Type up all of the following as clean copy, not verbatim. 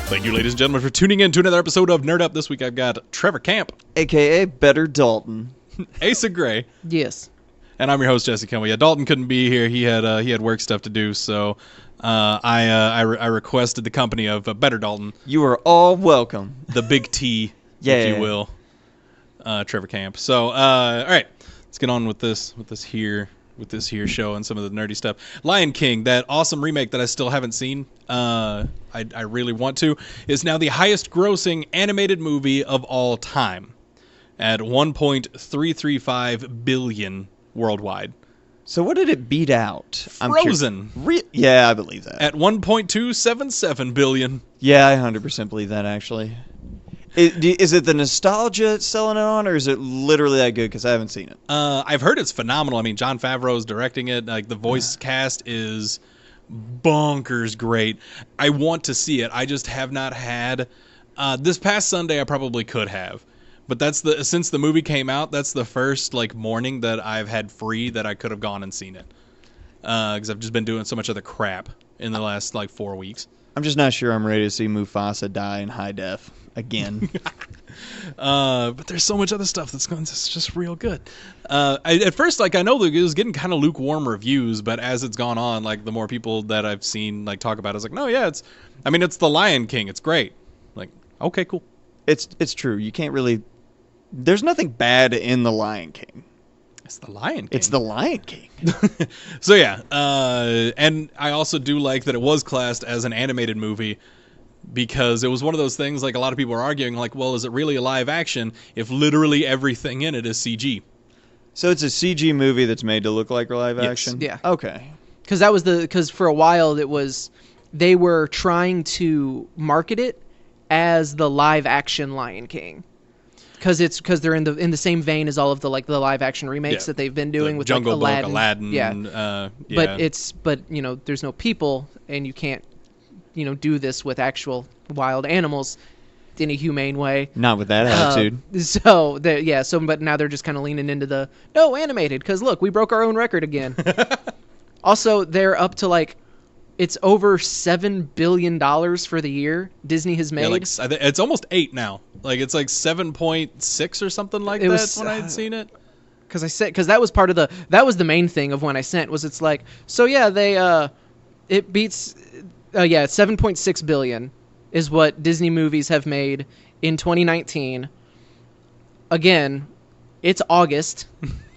Thank you, ladies and gentlemen, for tuning in to another episode of Nerd Up. This week I've got Trevor Camp, a.k.a. Better Dalton. Asa Gray. Yes. And I'm your host, Jesse Kenway. Yeah, Dalton couldn't be here. He had work stuff to do, so I requested the company of Better Dalton. You are all welcome. The big T, yeah. if you will. Trevor Camp. So, all right, let's get on with this here show and some of the nerdy stuff. Lion King, that awesome remake that I still haven't seen, I really want to, is now the highest grossing animated movie of all time at $1.335 billion worldwide. So what did it beat out? Frozen. Yeah, I believe that. At $1.277 billion. Yeah, I 100% believe that, actually. Is it the nostalgia selling it on, or is it literally that good? Because I haven't seen it. I've heard it's phenomenal. I mean, Jon Favreau's directing it. Like, the voice cast is bonkers great. I want to see it. I just have not had. This past Sunday, I probably could have. But since the movie came out, that's the first morning that I've had free that I could have gone and seen it. Because I've just been doing so much other crap in the last 4 weeks. I'm just not sure I'm ready to see Mufasa die in high def again. But there's so much other stuff that's just real good. At first, I know that it was getting kind of lukewarm reviews, but as it's gone on, the more people that I've seen talk about it, it's no, yeah, it's the Lion King. It's great. Okay, cool. It's true. You can't really. There's nothing bad in the Lion King. It's the Lion King. It's the Lion King. So yeah, and I also do like that it was classed as an animated movie because it was one of those things a lot of people are arguing well, is it really a live action if literally everything in it is CG? So it's a CG movie that's made to look like a live action? Yeah. Okay. Because for a while they were trying to market it as the live action Lion King. Because they're in the same vein as all of the the live action remakes that they've been doing with Jungle Aladdin. Book, Aladdin. Yeah. Yeah. But there's no people and you can't do this with actual wild animals in a humane way. Not with that attitude. But now they're just kind of leaning into no animated because look, we broke our own record again. Also, they're up to it's over $7 billion for the year Disney has made. Yeah, it's almost 8 now. It's 7.6 or something like that when I had seen it. Because that was that was the main thing of when I sent was it beats 7.6 billion is what Disney movies have made in 2019. Again, it's August.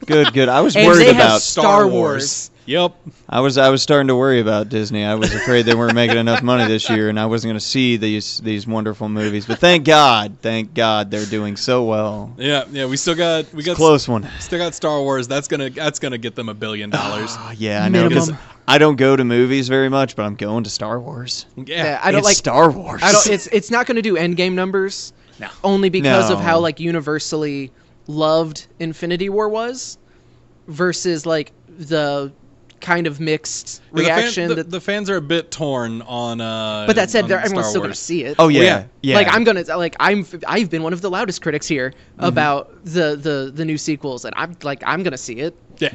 Good. I was and worried they about have Star Wars. Yep. I was starting to worry about Disney. I was afraid they weren't making enough money this year, and I wasn't going to see these wonderful movies. But thank God, they're doing so well. Yeah. We got close one. Still got Star Wars. That's gonna get them $1 billion. Yeah, I know. Because I don't go to movies very much, but I'm going to Star Wars. Yeah, I don't Star Wars. It's not going to do Endgame numbers. No. Only because of how universally loved Infinity War was, versus the kind of mixed reaction the fans are a bit torn on. But that said, everyone's still going to see it. Oh yeah. I'm I've been one of the loudest critics here about the new sequels, and I'm going to see it. Yeah.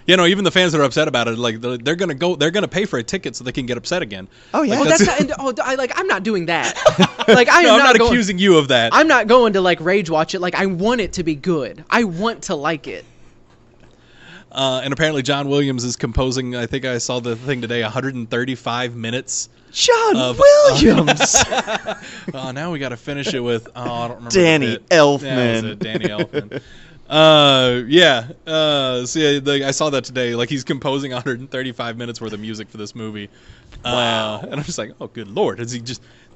Even the fans that are upset about it, they're gonna pay for a ticket so they can get upset again. Oh yeah, I'm not doing that. I'm not accusing you of that. I'm not going to rage watch it. I want it to be good. I want to like it. And apparently John Williams is composing, I think I saw the thing today, 135 minutes. John Williams! Now we got to finish it with, I don't remember. Danny Elfman. Yeah, was it Danny Elfman. I saw that today. He's composing 135 minutes worth of music for this movie. Wow. And I'm just oh, good Lord.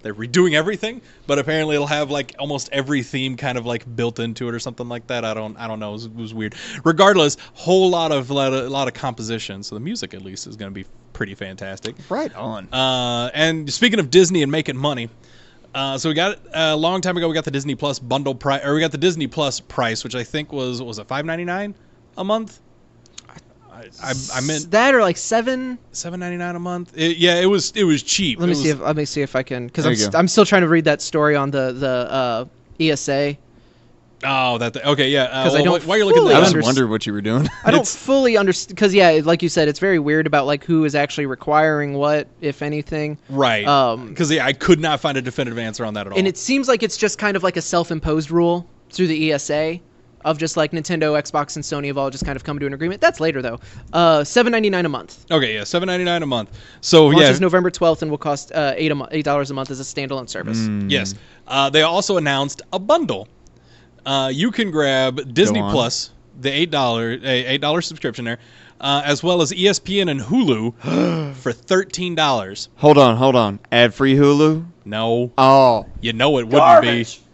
They're redoing everything? But apparently it'll have almost every theme kind of built into it or something like that. I don't know. It was weird. Regardless, a lot of composition. So the music at least is going to be pretty fantastic. Right on. And speaking of Disney and making money, so we got a long time ago. We got the Disney Plus bundle price, or we got the Disney Plus price, which I think was it $5.99 a month? I meant that or $7.99 a month. It was cheap. Let me see if I can, because I'm still trying to read that story on the ESA. Oh, okay, yeah. 'Cause I don't while you're looking fully that I up, was wondering what you were doing. I don't fully understand because like you said, it's very weird about like who is actually requiring what, if anything. right? Because I could not find a definitive answer on that at all. And it seems like it's just kind of like a self-imposed rule through the ESA of just like Nintendo, Xbox, and Sony have all just kind of come to an agreement. That's later though. $7.99 a month. Okay, yeah, $7.99 a month. So Launches November 12th and will cost $8 a month as a standalone service. Yes. They also announced a bundle. You can grab Disney Plus, the $8 subscription there, as well as ESPN and Hulu for $13. Hold on. Ad-free Hulu? No. Oh. You know it wouldn't Garbage. be.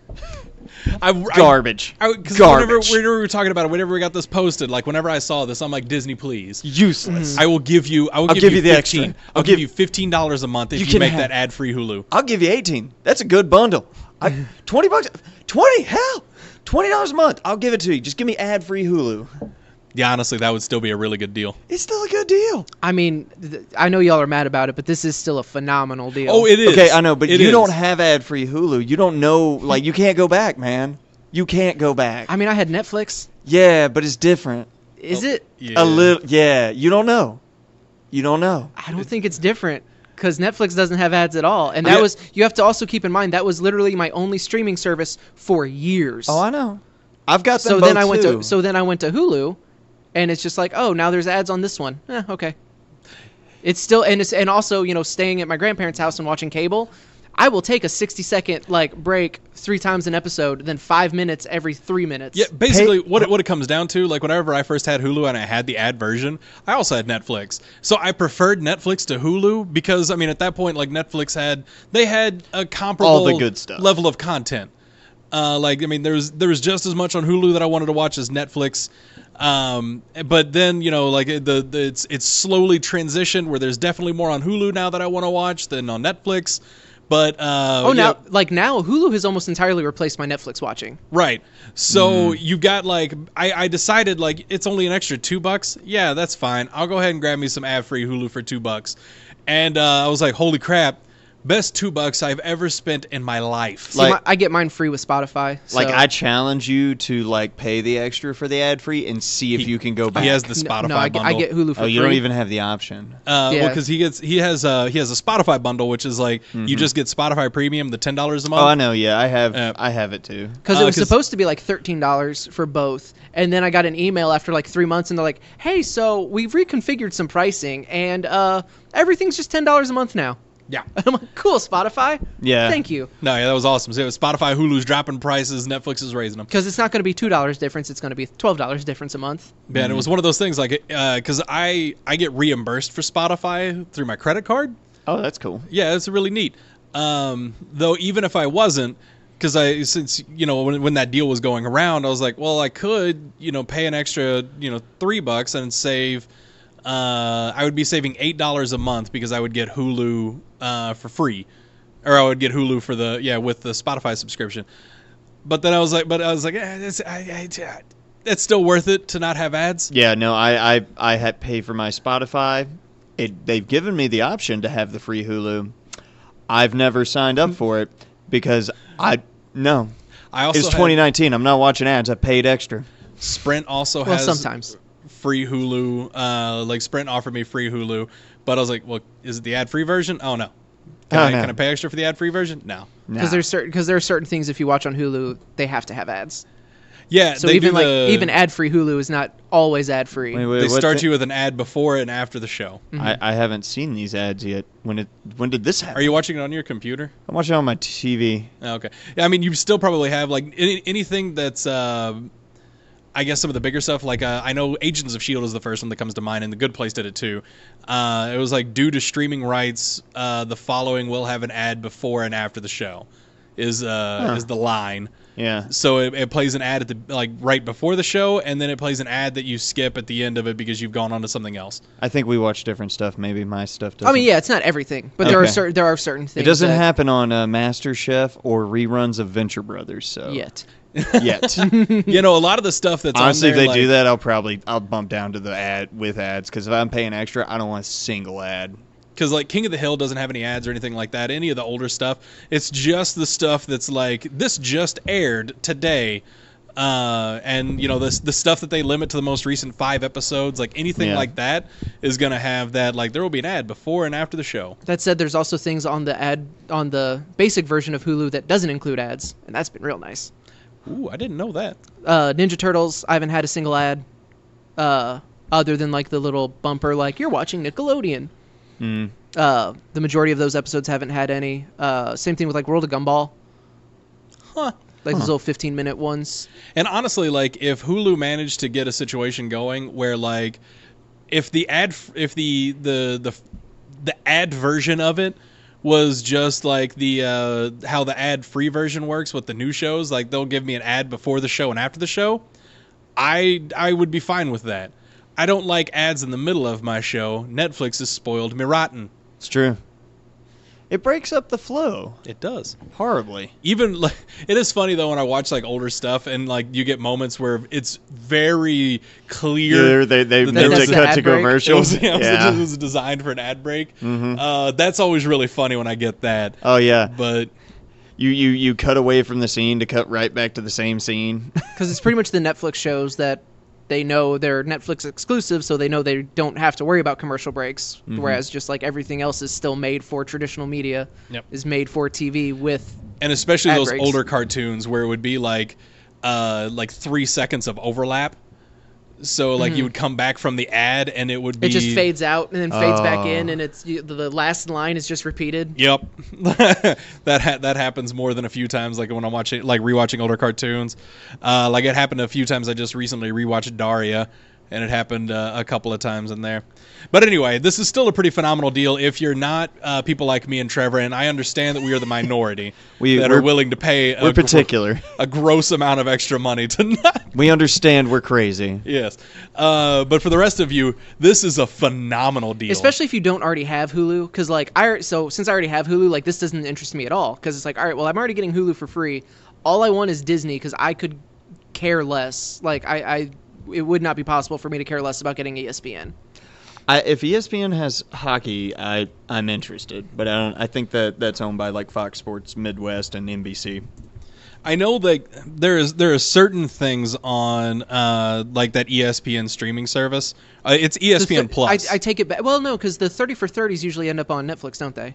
Garbage. Because Garbage. whenever we were talking about it, whenever we got this posted, like whenever I saw this, I'm like, Disney, please. Useless. I will give you. I'll give you the 15. extra. I'll give you $15 a month if you can make have- that ad-free Hulu. I'll give you 18. That's a good bundle. $20. 20? Hell. $20 a month. I'll give it to you. Just give me ad-free Hulu. Yeah, honestly, that would still be a really good deal. It's still a good deal. I mean, I know y'all are mad about it, but this is still a phenomenal deal. Oh, it is. Okay, I know, but It you is. don't have ad-free Hulu. You don't know, like, you can't go back, man. You can't go back. I mean, I had Netflix. Yeah, but it's different. Is it? Yeah. A little, yeah. You don't know. You don't know. I don't think it's different because Netflix doesn't have ads at all. And that Yeah. was, you have to also keep in mind, that was literally my only streaming service for years. Oh, I know. I've got them so both then I went too. to so then I went to Hulu, and it's just like, oh, now there's ads on this one. Okay. It's still and also staying at my grandparents' house and watching cable. I will take a 60-second like break 3 times an episode, then 5 minutes every 3 minutes. Yeah, basically, what it comes down to, like whenever I first had Hulu and I had the ad version, I also had Netflix. So I preferred Netflix to Hulu because I mean at that point, like Netflix had a comparable All the good stuff. level of content. Like I mean, there was just as much on Hulu that I wanted to watch as Netflix. But then like it's slowly transitioned where there's definitely more on Hulu now that I want to watch than on Netflix. But now Hulu has almost entirely replaced my Netflix watching. right. So you got like I decided like it's only an extra $2. Yeah, that's fine. I'll go ahead and grab me some ad-free Hulu for $2. And I was like, holy crap. Best $2 I've ever spent in my life. See, I get mine free with Spotify. So. Like I challenge you to like pay the extra for the ad free and see if you can go back. He has the Spotify I bundle. get Hulu for Oh, free. you don't even have the option. Well, because he has a Spotify bundle, which is like you just get Spotify Premium, the $10 a month. Oh, I know. Yeah, I have it too. Because it was supposed to be like $13 for both, and then I got an email after like 3 months, and they're like, "Hey, so we've reconfigured some pricing, and everything's just $10 a month now." Yeah. I'm like, "Cool, Spotify. Yeah. Thank you." No, yeah, that was awesome. So it was Spotify, Hulu's dropping prices, Netflix is raising them. Because it's not going to be $2 difference; it's going to be $12 difference a month. Yeah, and it was one of those things like because I get reimbursed for Spotify through my credit card. Oh, that's cool. Yeah, it's really neat. Though even if I wasn't, because since when that deal was going around, I was like, well, I could pay an extra $3 and save. I would be saving $8 a month because I would get Hulu for free, or I would get Hulu for with the Spotify subscription. But then I was like, it's still worth it to not have ads. Yeah, no, I had pay for my Spotify. They've given me the option to have the free Hulu. I've never signed up for it because no. I also it's 2019. I'm not watching ads. I paid extra. Sprint also Well, has sometimes. free Hulu. Like Sprint offered me free Hulu, but I was like, well, is it the ad-free version? Oh no. Can I pay extra for the ad-free version? No. Because there are certain things if you watch on Hulu, they have to have ads. Yeah. So even ad-free Hulu is not always ad-free. Wait, they start you with an ad before and after the show. I haven't seen these ads yet. When did this happen? Are you watching it on your computer? I'm watching it on my TV. Okay. Yeah, I mean, you still probably have like anything that's, I guess some of the bigger stuff. Like I know Agents of S.H.I.E.L.D. is the first one that comes to mind, and The Good Place did it too. It was like due to streaming rights, the following will have an ad before and after the show, is the line. Yeah. So it plays an ad at the right before the show, and then it plays an ad that you skip at the end of it because you've gone on to something else. I think we watch different stuff. Maybe my stuff doesn't. I mean, yeah, it's not everthing, but there are certain things. It doesn't that, happen on MasterChef or reruns of Venture Brothers. So yet. Yet. A lot of the stuff that's Honestly, on there, if they do that, I'll bump down to the ad with ads because if I'm paying extra, I don't want a single ad. Because like King of the Hill doesn't have any ads or anything like that. Any of the older stuff, it's just the stuff that's like this just aired today And the stuff that they limit to the most recent 5 episodes, like anything Yeah. like that, is gonna have that. Like there will be an ad before and after the show. That said, there's also things on the basic version of Hulu that doesn't include ads, and that's been real nice. Ooh, I didn't know that. Ninja Turtles, I haven't had a single ad, other than like the little bumper, like you're watching Nickelodeon. Mm. The majority of those episodes haven't had any. Same thing with like World of Gumball, Huh. like those little 15-minute ones. And honestly, like if Hulu managed to get a situation going where like if the ad version of it was just like the how the ad free version works with the new shows, like they'll give me an ad before the show and after the show, I would be fine with that. I don't like ads in the middle of my show. Netflix has spoiled me rotten. It's true. It breaks up the flow It does. horribly. Even like it is funny though when I watch like older stuff and like you get moments where it's very clear. Yeah, they that moved there was the an cut ad to break. commercials. It was designed for an ad break. That's always really funny when I get that. Oh yeah. But You cut away from the scene to cut right back to the same scene. Because it's pretty much the Netflix shows that they know they're Netflix exclusive, so they know they don't have to worry about commercial breaks. Whereas just like everything else is still made for traditional media, Yep. is made for TV with. and especially Ad those breaks. older cartoons where it would be like 3 seconds of overlap. So like you would come back from the ad and it would be It just fades out and then fades back Oh. in, and the last line is just repeated. Yep, that happens more than a few times. Like when I'm watching, like rewatching older cartoons, like it happened a few times. I just recently rewatched Daria, and it happened a couple of times in there. But anyway, this is still a pretty phenomenal deal if you're not people like me and Trevor. And I understand that we are the minority that are we're- willing to pay We're particular. a gross amount of extra money to not. We understand we're crazy. Yes, but for the rest of you, this is a phenomenal deal. Especially if you don't already have Hulu, because like since I already have Hulu, like this doesn't interest me at all. Because it's like, all right, well I'm already getting Hulu for free. All I want is Disney, because I could care less. Like it would not be possible for me to care less about getting ESPN. If ESPN has hockey, I'm interested, but I think that's owned by like Fox Sports Midwest and NBC. I know that there are certain things on like that ESPN streaming service. It's ESPN Plus. I take it back. Well, no, because the 30 for 30s usually end up on Netflix, don't they?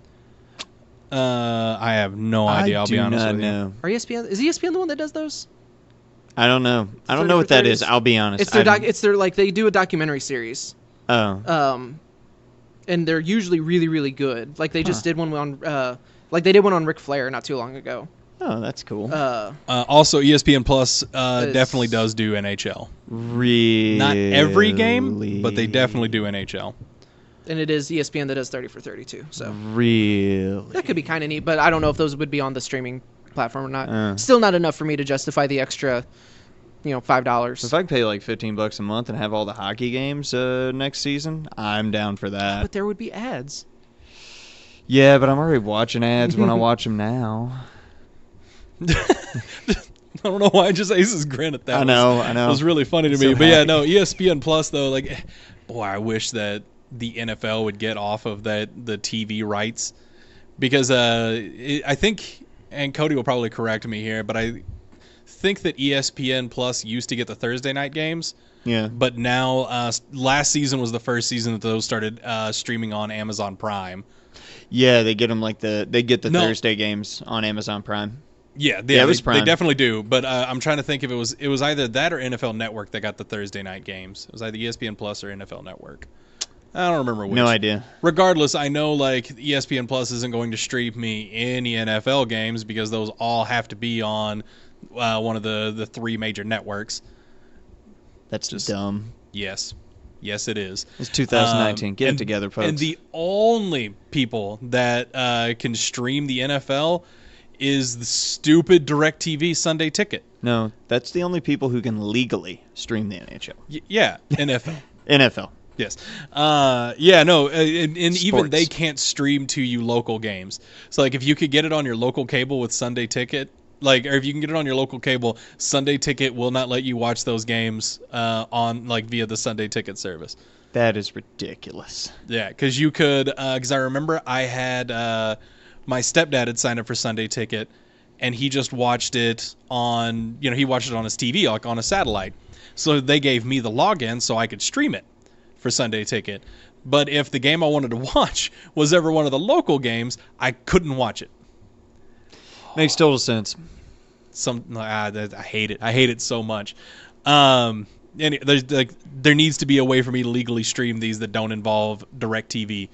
I have no idea. I'll be honest with you. know. Is ESPN the one that does those? I don't know. I 30 don't know what for that 30s? is. I'll be honest. It's their like they do a documentary series. Oh. And they're usually really, really good. Like they just did one on, like they did one on Ric Flair not too long ago. Oh, that's cool. Also, ESPN Plus definitely does do NHL. Really? Not every game, but they definitely do NHL. And it is ESPN that does 30 for 32. So Really? that could be kind of neat, but I don't know if those would be on the streaming platform or not. Uh. Still not enough for me to justify the extra, $5. If I could pay like $15 a month and have all the hockey games next season, I'm down for that. But there would be ads. Yeah, but I'm already watching ads when I watch them now. I don't know why I just Ace's grin at that. I know. It was really funny to I'm me. so But yeah, happy. no, ESPN Plus though, like, boy, I wish that the NFL would get off of the TV rights, because I think, and Cody will probably correct me here, but I think that ESPN Plus used to get the Thursday night games. Yeah. But now, last season was the first season that those started streaming on Amazon Prime. Yeah, they get them like the No. Thursday games on Amazon Prime. Yeah, Yeah, it was they Prime. definitely do. But I'm trying to think if it was either that or NFL Network that got the Thursday night games. It was either ESPN Plus or NFL Network. I don't remember which. No idea. Regardless, I know like ESPN Plus isn't going to stream me any NFL games because those all have to be on one of the 3 major networks. That's just dumb. Yes, it is. It's 2019. Get it together, folks. And the only people that can stream the NFL is the stupid DirecTV Sunday Ticket. No, that's the only people who can legally stream the NHL. Yeah, NFL. NFL. Yes. Yeah, no, and even Sports. they can't stream to you local games. So, like, if you could get it on your local cable with Sunday Ticket, or if you can get it on your local cable, Sunday Ticket will not let you watch those games via the Sunday Ticket service. That is ridiculous. Yeah, because you could, because I remember I had, my stepdad had signed up for Sunday Ticket, and he just watched it on, he watched it on his TV, like on a satellite. So they gave me the login so I could stream it for Sunday Ticket. But if the game I wanted to watch was ever one of the local games, I couldn't watch it. Makes total sense. I hate it. I hate it so much. And there needs to be a way for me to legally stream these that don't involve DirecTV,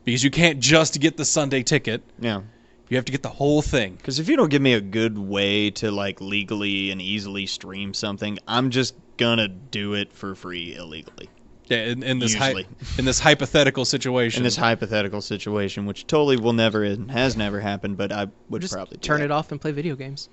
because you can't just get the Sunday Ticket. Yeah. You have to get the whole thing. Because if you don't give me a good way to like legally and easily stream something, I'm just gonna do it for free illegally. Yeah, in this Usually. in this hypothetical situation. In this hypothetical situation, which totally will never and has never happened, but I would Just probably do turn that. it off and play video games.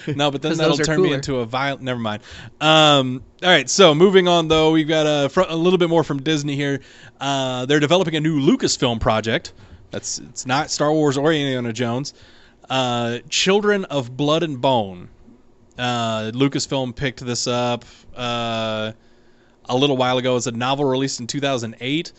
No, but then 'Cause that'll those are turn me cooler. into a violent. Never mind. All right, so moving on though, we've got a little bit more from Disney here. They're developing a new Lucasfilm project. It's not Star Wars or Indiana Jones. Children of Blood and Bone. Lucasfilm picked this up a little while ago. It's a novel released in 2008,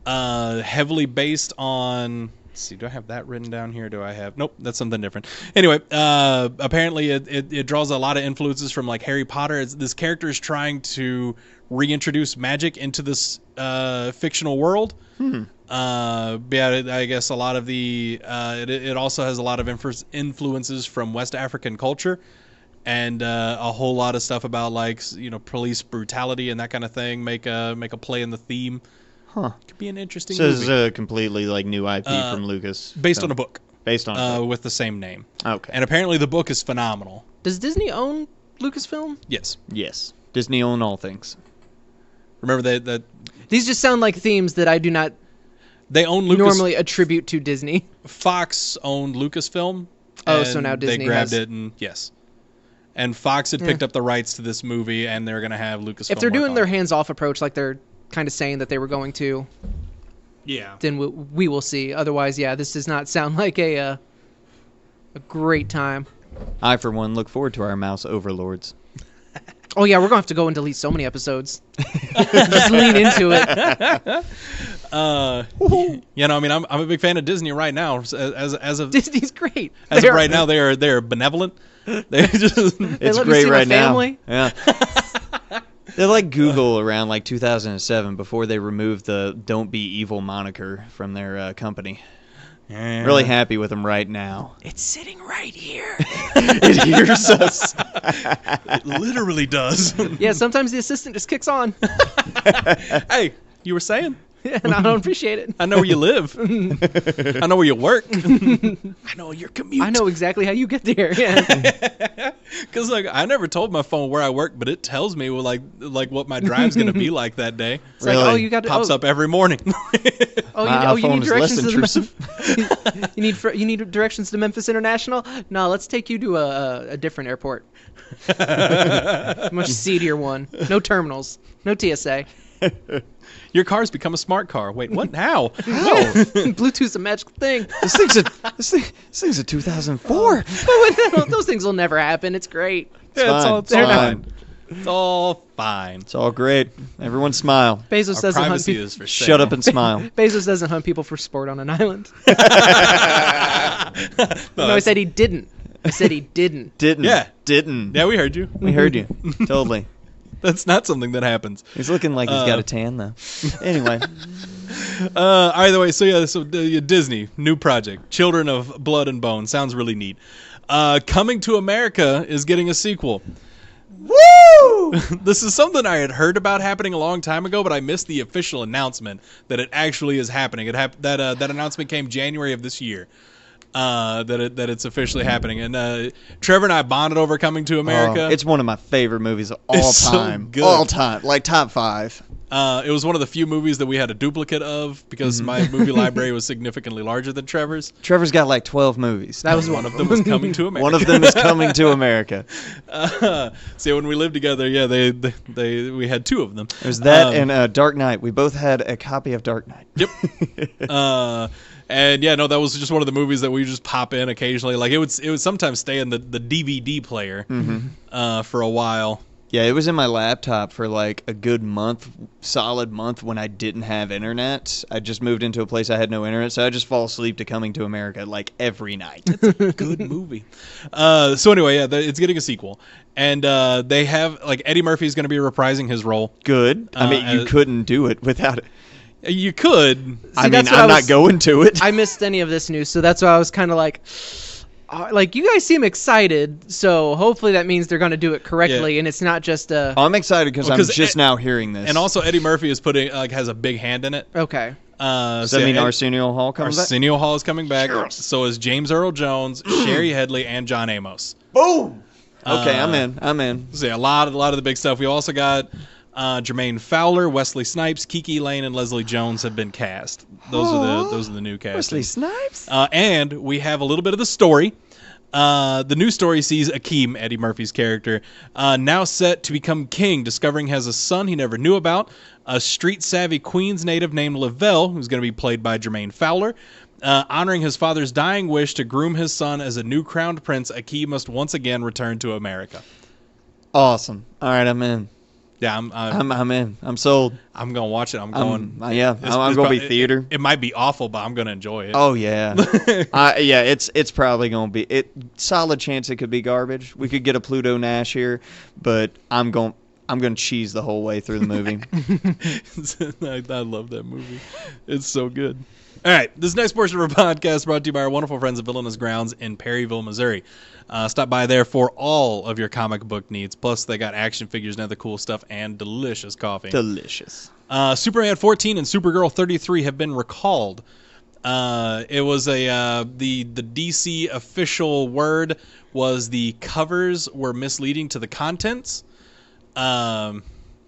heavily based on. Let's see, do I have that written down here? Do I have? Nope, that's something different. Anyway, apparently it draws a lot of influences from like Harry Potter. This character is trying to reintroduce magic into this fictional world. Yeah, I guess a lot of the it also has a lot of influences from West African culture, and a whole lot of stuff about like police brutality and that kind of thing make a play in the theme. Huh. Could be an interesting So this movie. is a completely like new IP from Lucas. Based on a book. Based on a book. With the same name. Okay. And apparently the book is phenomenal. Does Disney own Lucasfilm? Yes. Yes. Disney own all things. Remember that These just sound like themes that I do not they own Lucas. normally attribute to Disney. Fox owned Lucasfilm. Oh, so and now Disney they grabbed has- it, and yes. And Fox had picked up the rights to this movie, and they're going to have Lucasfilm. If they're work doing on their it. hands-off approach, like they're kind of saying that they were going to, Yeah. then we will see. Otherwise, yeah, this does not sound like a great time. I, for one, look forward to our mouse overlords. Oh yeah, we're gonna have to go and delete so many episodes. Just lean into it. I mean, I'm a big fan of Disney right now. As of Disney's great. as They of are- right now, they're benevolent. They're just It's let me great see my right now. family. Yeah. They're like Google around like 2007 before they removed the "Don't Be Evil" moniker from their company. Really happy with them right now. It's sitting right here. It hears us. It literally does. Yeah, sometimes the assistant just kicks on, Hey, you were saying? and I don't appreciate it. I know where you live. I know where you work. I know your commute. I know exactly how you get there. Yeah. Because like I never told my phone where I work, but it tells me like what my drive's gonna be like that day. It's like, Really? oh, you got to, Pops up every morning. Oh, My you iPhone need is less directions to intrusive. you need directions to Memphis International? No, let's take you to a different airport. A much seedier one. No terminals. No TSA. Your car's become a smart car. Wait, what? How? Bluetooth's a magical thing. This thing's a 2004. Those things will never happen. It's great. Yeah, it's fine. all It's fine. fine. It's all fine. It's all great. Everyone smile. Bezos Our doesn't hunt privacy people. is for sale. Shut up and smile. Bezos doesn't hunt people for sport on an island. No, I that's- said he didn't. I said he didn't. Didn't. Yeah. Didn't. Yeah, we heard you. We heard you. Totally. That's not something that happens. He's looking like he's got a tan though. Anyway. Either way, so Disney, new project, Children of Blood and Bone. Sounds really neat. Coming to America is getting a sequel. Woo! This is something I had heard about happening a long time ago, but I missed the official announcement that it actually is happening. That announcement came January of this year. That it's officially happening, and Trevor and I bonded over Coming to America. It's one of my favorite movies of all It's so time. good. All time. Like top 5. It was one of the few movies that we had a duplicate of because my movie library was significantly larger than Trevor's. Trevor's got like 12 movies. That was One of them was Coming to America. One of them is Coming to America. See, when we lived together, yeah, we had 2 of them. There's that and Dark Knight. We both had a copy of Dark Knight. Yep. And yeah, no, that was just one of the movies that we just pop in occasionally. Like it would sometimes stay in the DVD player for a while. Yeah, it was in my laptop for like a good solid month when I didn't have internet. I just moved into a place I had no internet, so I just fall asleep to Coming to America like every night. Good movie. So anyway, yeah, it's getting a sequel, and they have like Eddie Murphy's going to be reprising his role. Good. I mean, you couldn't do it without it. You could. I mean, I'm not going to it. I missed any of this news, so that's why I was kind of like, you guys seem excited, so hopefully that means they're going to do it correctly, and it's not just a... I'm excited because I'm just now hearing this. And also, Eddie Murphy is has a big hand in it. Okay. Does that mean Arsenio Hall comes back? Arsenio Hall is coming back. Yes. So is James Earl Jones, Sherry Headley, and John Amos. Boom! Okay, I'm in. So yeah, a lot of the big stuff. We also got Jermaine Fowler, Wesley Snipes, Kiki Lane, and Leslie Jones have been cast. Those are the new cast. Wesley Snipes. And we have a little bit of the story. The new story sees Akeem, Eddie Murphy's character, now set to become king, discovering he has a son he never knew about, a street-savvy Queens native named Lavelle, who's going to be played by Jermaine Fowler. Honoring his father's dying wish to groom his son as a new crowned prince, Akeem must once again return to America. Awesome. All right, I'm in. Yeah, I'm in. I'm sold. I'm gonna watch it. I'm going. I'm gonna be theater. It might be awful, but I'm gonna enjoy it. Oh yeah, yeah. It's probably gonna be solid chance it could be garbage. We could get a Pluto Nash here, but I'm gonna cheese the whole way through the movie. I love that movie. It's so good. All right, this next portion of our podcast is brought to you by our wonderful friends at Villainous Grounds in Perryville, Missouri. Stop by there for all of your comic book needs. Plus, they got action figures and other cool stuff and delicious coffee. Delicious. Superman 14 and Supergirl 33 have been recalled. It was the DC official word was the covers were misleading to the contents.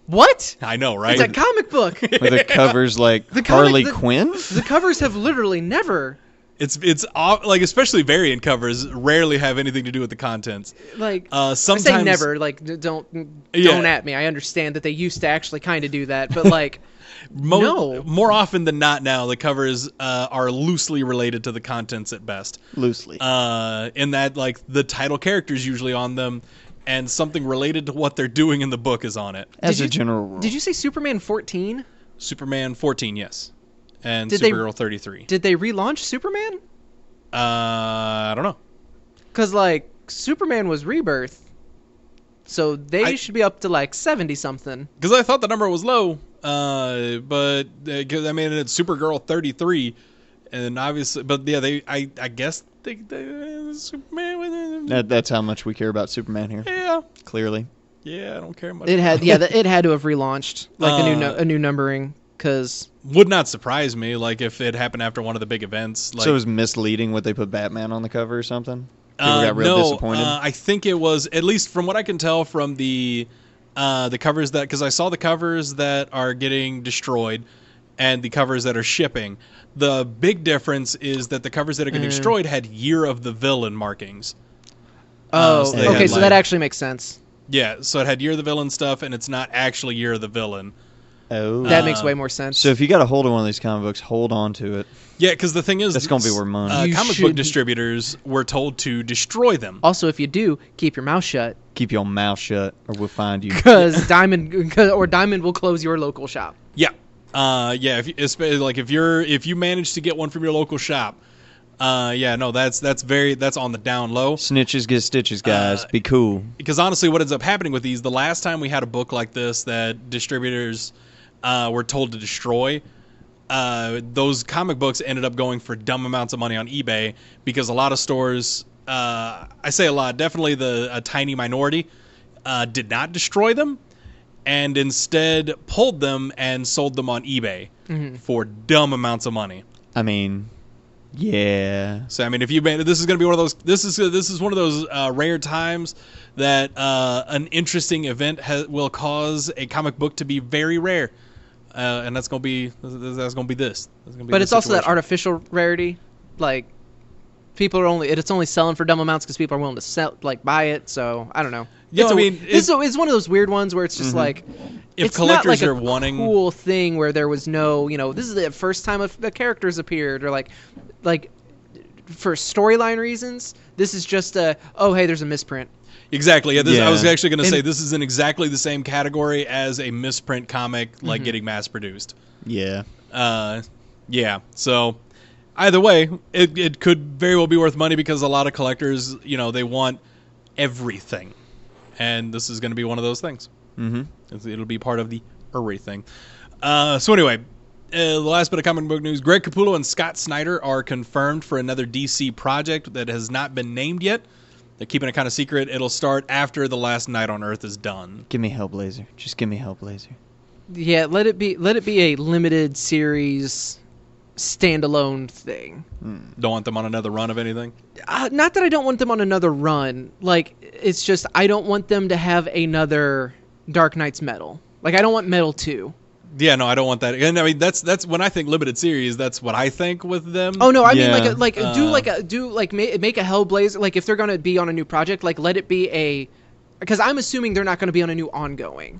What? I know, right? It's a comic book. Were the covers like Harley Quinn? The covers have literally never. It's like especially variant covers rarely have anything to do with the contents. Like sometimes I say never. Like don't at me. I understand that they used to actually kind of do that, but like no. More often than not now, the covers are loosely related to the contents at best. Loosely. In that like the title character's usually on them. And something related to what they're doing in the book is on it. As a general rule. Did you say Superman 14? Superman 14, yes. And Did Supergirl 33. Did they relaunch Superman? I don't know. Because, like, Superman was Rebirth. So they should be up to, like, 70-something. Because I thought the number was low. But, cause, I mean, it's Supergirl 33. And obviously, but yeah, I guess Superman. That's how much we care about Superman here. Yeah, clearly. Yeah, I don't care much. It had to have relaunched like a new numbering because would not surprise me like if it happened after one of the big events. Like, so it was misleading what they put Batman on the cover or something. People got real disappointed. I think it was at least from what I can tell from the covers that because I saw the covers that are getting destroyed and the covers that are shipping. The big difference is that the covers that are getting destroyed had Year of the Villain markings. So that actually makes sense. Yeah, so it had Year of the Villain stuff, and it's not actually Year of the Villain. Oh. That makes way more sense. So if you got a hold of one of these comic books, hold on to it. Yeah, because the thing is... That's going to be worth money. Comic book distributors were told to destroy them. Also, if you do, keep your mouth shut. Keep your mouth shut, or we'll find you. Because Diamond will close your local shop. Yeah. If you manage to get one from your local shop, that's on the down low. Snitches get stitches, guys. Be cool. Because honestly, what ends up happening with these, the last time we had a book like this that distributors were told to destroy, those comic books ended up going for dumb amounts of money on eBay because a lot of stores, I say a lot, definitely a tiny minority, did not destroy them. And instead pulled them and sold them on eBay for dumb amounts of money. I mean, yeah. So I mean, this is going to be one of those. This is one of those rare times that an interesting event will cause a comic book to be very rare, and that's going to be this. But it's also that artificial rarity, like people are it's only selling for dumb amounts because people are willing to buy it. So I don't know. Yeah, it's one of those weird ones where it's just like if it's collectors not like are wanting cool thing where there was no, this is the first time a character's appeared or like for storyline reasons, this is just a hey, there's a misprint. Exactly. Yeah, I was actually going to say And- this is in exactly the same category as a misprint comic, like getting mass produced. Yeah. Yeah. So either way, it could very well be worth money because a lot of collectors, they want everything, and this is going to be one of those things. Mm-hmm. It'll be part of the everything. So anyway, the last bit of comic book news: Greg Capullo and Scott Snyder are confirmed for another DC project that has not been named yet. They're keeping it kind of secret. It'll start after The Last Night on Earth is done. Give me Hellblazer. Just give me Hellblazer. Yeah, let it be a limited series standalone thing. Don't want them on another run of anything. Not that I don't want them on another run. Like, it's just I don't want them to have another Dark Knight's Metal. Like, I don't want Metal 2. Yeah, no, I don't want that. And I mean, that's when I think limited series. That's what I think with them. Oh no, I mean Yeah. make a Hellblazer. Like, if they're gonna be on a new project, like let it be because I'm assuming they're not gonna be on a new ongoing.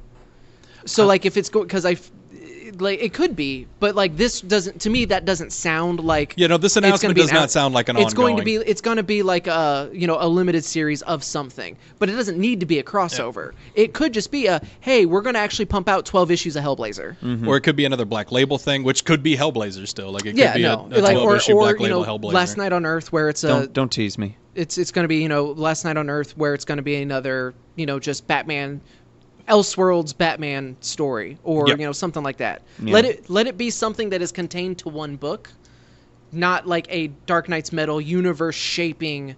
So like if it's because it could be, but like this doesn't, to me that doesn't sound like. Yeah, no, this it's gonna announcement be does not sound like an It's ongoing. going to be like a limited series of something, but it doesn't need to be a crossover. It could just be hey, we're going to actually pump out 12 issues of Hellblazer. Mm-hmm. Or it could be another Black Label thing, which could be Hellblazer still. Like it could Yeah, be no, a 12-issue Black Label Hellblazer. Last Night on Earth, where it's Don't tease me. it's going to be Last Night on Earth, where it's going to be another just Batman, Elseworlds Batman story, or Yep. something like that. Yeah. Let it be something that is contained to one book, not like a Dark Knight's Metal universe shaping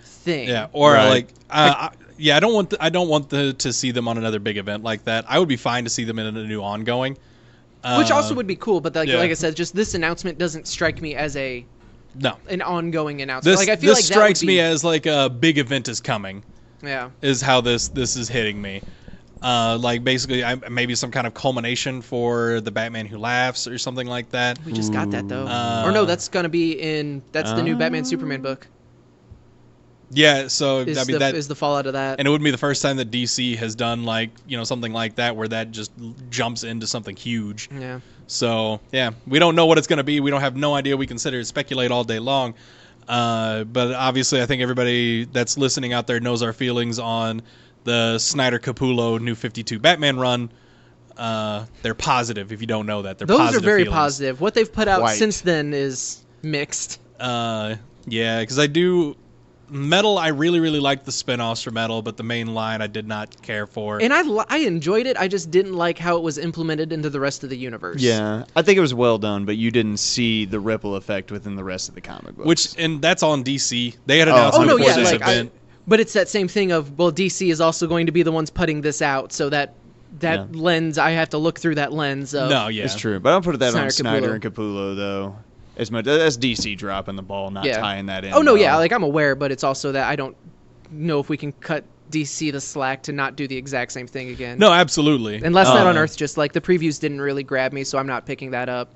thing. Yeah, or Right. like I don't want to see them on another big event like that. I would be fine to see them in a new ongoing. Which also would be cool, but like I said, just this announcement doesn't strike me as an ongoing announcement. This like I feel this like that would strikes be, me as like a big event is coming. yeah. Is how this is hitting me. Like basically, maybe some kind of culmination for the Batman Who Laughs or something like that. We just got that though. Or no, that's gonna be that's the new Batman Superman book. Yeah, so Is I mean is the fallout of that. and it wouldn't be the first time that DC has done like something like that where that just jumps into something huge. Yeah. So yeah, we don't know what it's going to be. We don't have no idea. We can sit here and speculate all day long. But obviously, I think everybody that's listening out there knows our feelings on the Snyder Capullo New 52 Batman run. They're positive. If you don't know that, they're Those positive are very feelings. positive. What they've put out White. since then is mixed. Yeah, because I do. Metal, I really, really liked the spinoffs for Metal, but the main line I did not care for. And I enjoyed it. I just didn't like how it was implemented into the rest of the universe. Yeah, I think it was well done, but you didn't see the ripple effect within the rest of the comic books. And that's on DC. They had announced Oh no, before yeah, this like event. but it's that same thing of DC is also going to be the ones putting this out, so that Yeah. lens, I have to look through that lens of No, yeah, It's true, but I'll put that on Snyder, Snyder Capullo. and Capullo though. As much that's DC dropping the ball, not tying that in. Oh no, though. yeah, like I'm aware, but it's also that I don't know if we can cut DC the slack to not do the exact same thing again. No, absolutely. And Last Night on Earth, just like the previews didn't really grab me, so I'm not picking that up.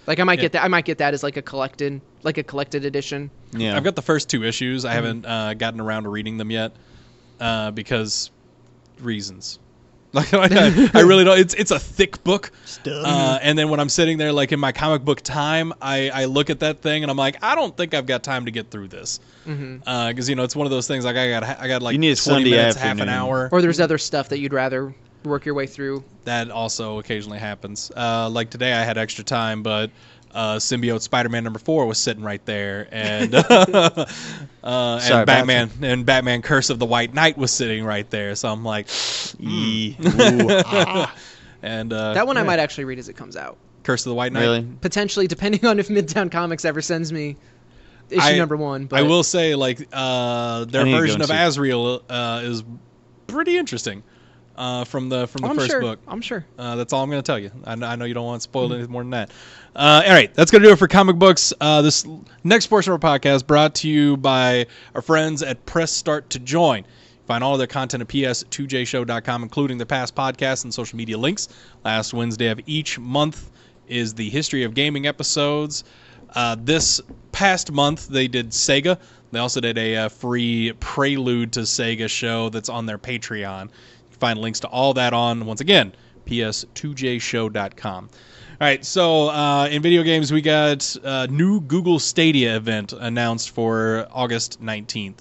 Like I might get that. I might get that as like a collected edition. Yeah. I've got the first 2 issues. I haven't gotten around to reading them yet because reasons. Like I really don't. It's a thick book, and then when I'm sitting there, like in my comic book time, I look at that thing and I'm like, I don't think I've got time to get through this, because it's one of those things like I got like You need a 20 Sunday minutes, half an afternoon. hour. Or there's other stuff that you'd rather work your way through. That also occasionally happens. Like today, I had extra time, but Symbiote Spider-Man #4 was sitting right there, and Sorry, and Batman Curse of the White Knight was sitting right there. So I'm like, Ooh, ah. and That one I might actually read as it comes out. Curse of the White Knight. Really? Potentially, depending on if Midtown Comics ever sends me issue number 1. But I will say, like, their I need to go version and of see. Azrael is pretty interesting. From the I'm first sure. book. I'm sure. That's all I'm going to tell you. I know you don't want to spoil anything more than that. All right, that's going to do it for comic books. This next portion of our podcast brought to you by our friends at Press Start to Join. Find all of their content at ps2jshow.com, including their past podcasts and social media links. Last Wednesday of each month is the History of Gaming episodes. This past month, they did Sega. They also did a free Prelude to Sega show that's on their Patreon. You can find links to all that on, once again, ps2jshow.com. All right, so in video games, we got a new Google Stadia event announced for August 19th.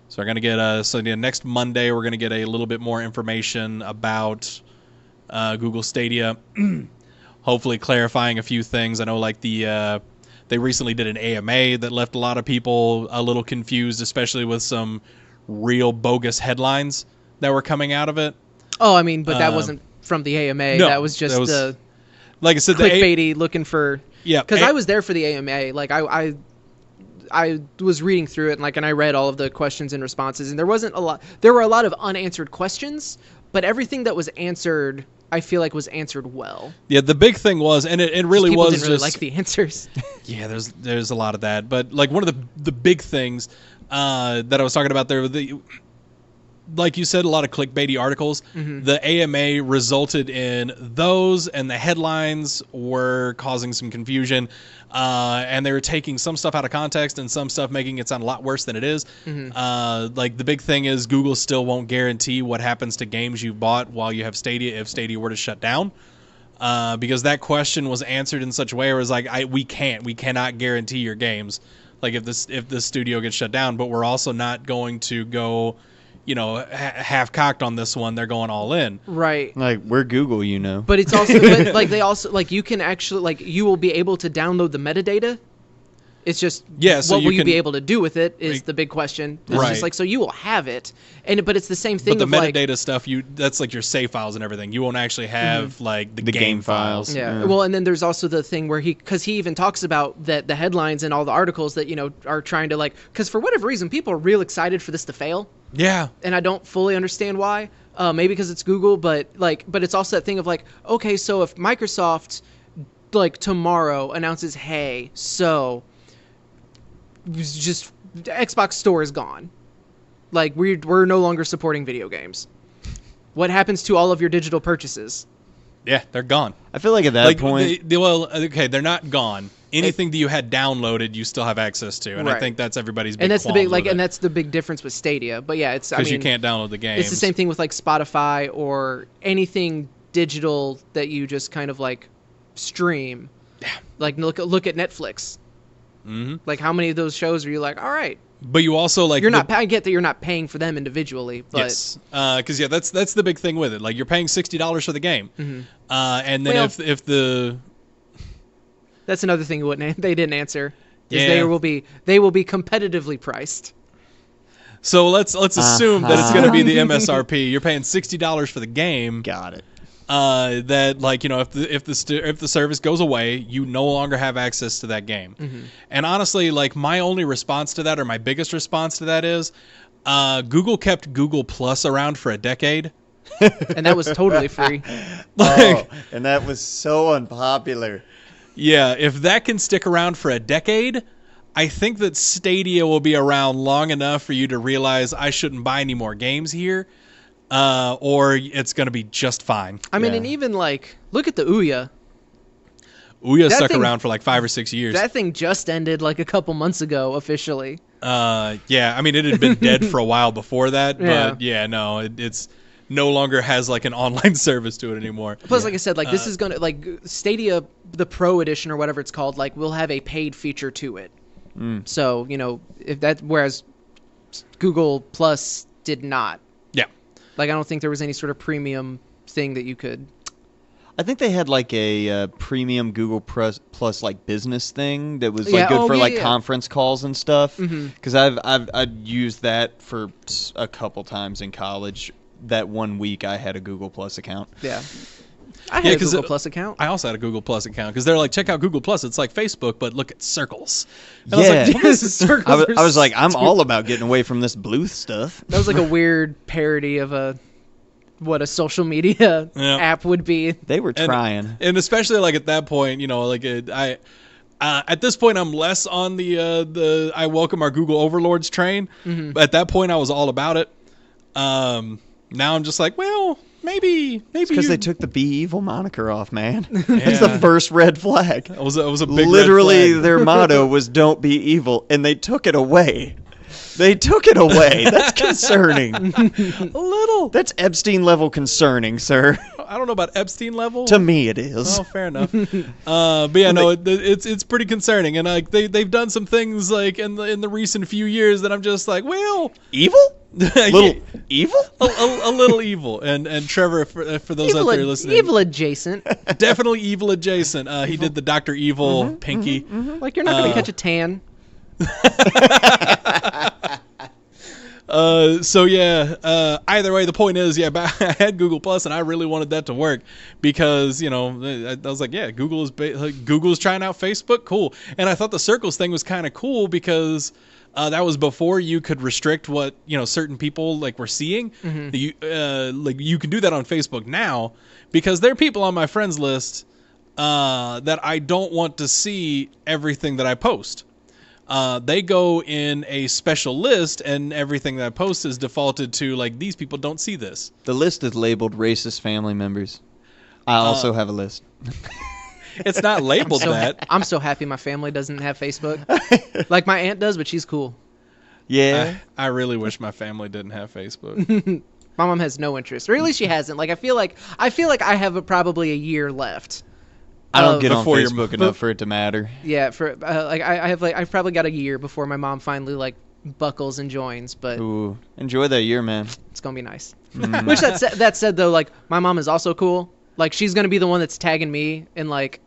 So we're going to get next Monday, we're going to get a little bit more information about Google Stadia. Hopefully clarifying a few things. I know like they recently did an AMA that left a lot of people a little confused, especially with some real bogus headlines that were coming out of it. Oh, I mean, but that wasn't from the AMA. No, that was just the like I said, clickbaity looking for. Yeah, because I was there for the AMA. Like I was reading through it, and I read all of the questions and responses, and there wasn't a lot. There were a lot of unanswered questions, but everything that was answered, I feel like, was answered well. Yeah, the big thing was, and it really people was didn't really just like the answers. Yeah, there's a lot of that, but like one of the big things that I was talking about there, like you said, a lot of clickbaity articles. Mm-hmm. The AMA resulted in those, and the headlines were causing some confusion, and they were taking some stuff out of context and some stuff making it sound a lot worse than it is. Mm-hmm. Like the big thing is Google still won't guarantee what happens to games you bought while you have Stadia if Stadia were to shut down. Because that question was answered in such a way where it was like, we cannot guarantee your games. Like if this studio gets shut down, but we're also not going to go, half-cocked on this one. They're going all in. Right. Like, we're Google, you know. But it's also, but like they also, like you can actually, like you will be able to download the metadata. It's just, so what will you can, be able to do with it is like, the big question. It's right. just like, so you will have it, but it's the same thing. But the of metadata stuff, that's like your save files and everything. You won't actually have like the game files. Yeah. Well, and then there's also the thing where because he even talks about that the headlines and all the articles that are trying to because for whatever reason people are real excited for this to fail. Yeah. And I don't fully understand why. Maybe because it's Google, but it's also that thing of okay, so if Microsoft tomorrow announces, hey, so just Xbox Store is gone. We're no longer supporting video games. What happens to all of your digital purchases? Yeah, they're gone. I feel like at that point, they're not gone. Anything that you had downloaded, you still have access to, and right. I think that's everybody's big. And that's and that's the big difference with Stadia. But yeah, it's because you can't download the game. It's the same thing with Spotify or anything digital that you just kind of stream. Yeah. Look at Netflix. Mm-hmm. How many of those shows are you all right? But you also you're not. I get that you're not paying for them individually, but yes, because that's the big thing with it. You're paying $60 for the game, mm-hmm. And then if the that's another thing they didn't answer. Is yeah. they will be competitively priced. So let's assume that it's going to be the MSRP. You're paying $60 for the game. Got it. That if the service goes away, you no longer have access to that game. Mm-hmm. And honestly, my only response to that, or my biggest response to that, is Google kept Google Plus around for a decade, and that was totally free. And that was so unpopular. Yeah, if that can stick around for a decade, I think that Stadia will be around long enough for you to realize I shouldn't buy any more games here. Or it's going to be just fine. I mean, and even look at the Ouya. Ouya stuck around for 5 or 6 years. That thing just ended a couple months ago officially. Yeah, I mean, it had been dead for a while before that, yeah. But yeah, no, it's no longer has an online service to it anymore. Plus, like I said, this is going to Stadia, the Pro Edition or whatever it's called, will have a paid feature to it. So, if that, whereas Google Plus did not. Yeah. I don't think there was any sort of premium thing that you could. I think they had a premium Google Plus business thing that was good for conference calls and stuff. Because I've used that for a couple times in college. That 1 week I had a Google Plus account. Yeah. I had a Google Plus account. I also had a Google Plus account because they're check out Google Plus. It's like Facebook, but look at circles. And yeah. I was like, circles I was like, I'm all about getting away from this Bluth stuff. That was a weird parody of what a social media app would be. They were trying. And especially at that point, at this point I'm less on the I welcome our Google overlords train. Mm-hmm. But at that point I was all about it. Now I'm just well, maybe because they took the Be Evil moniker off, man. Yeah. That's the first red flag. It was a big Literally red flag. their motto was "Don't be evil," and they took it away. They took it away. That's concerning. A little. That's Epstein level concerning, sir. I don't know about Epstein level. To me, it is. Oh, fair enough. But yeah, no, it's pretty concerning, and like they've done some things like in the recent few years that I'm just like, well, evil. Little evil. A little evil, and Trevor, for those evil out there listening, evil adjacent. Definitely evil adjacent. He did the Dr. Evil pinky. Like you're not gonna catch a tan. So yeah, either way, the point is, yeah, I had Google Plus, and I really wanted that to work because, you know, I was like, yeah, Google's trying out Facebook, cool. And I thought the circles thing was kind of cool because that was before you could restrict what, you know, certain people like were seeing. Like you can do that on Facebook now because there are people on my friends list that I don't want to see everything that I post. They go in a special list, and everything that I post is defaulted to, like, these people don't see this. The list is labeled racist family members. I also have a list. It's not labeled that. I'm so happy my family doesn't have Facebook. Like, my aunt does, but she's cool. Yeah. I really wish my family didn't have Facebook. My mom has no interest, or at least she hasn't. Like, I feel like I have probably a year left. I don't get on Facebook enough for it to matter. Yeah, for I've probably got a year before my mom finally like buckles and joins. But ooh, enjoy that year, man. It's gonna be nice. Which that said though, like my mom is also cool. Like she's gonna be the one that's tagging me in like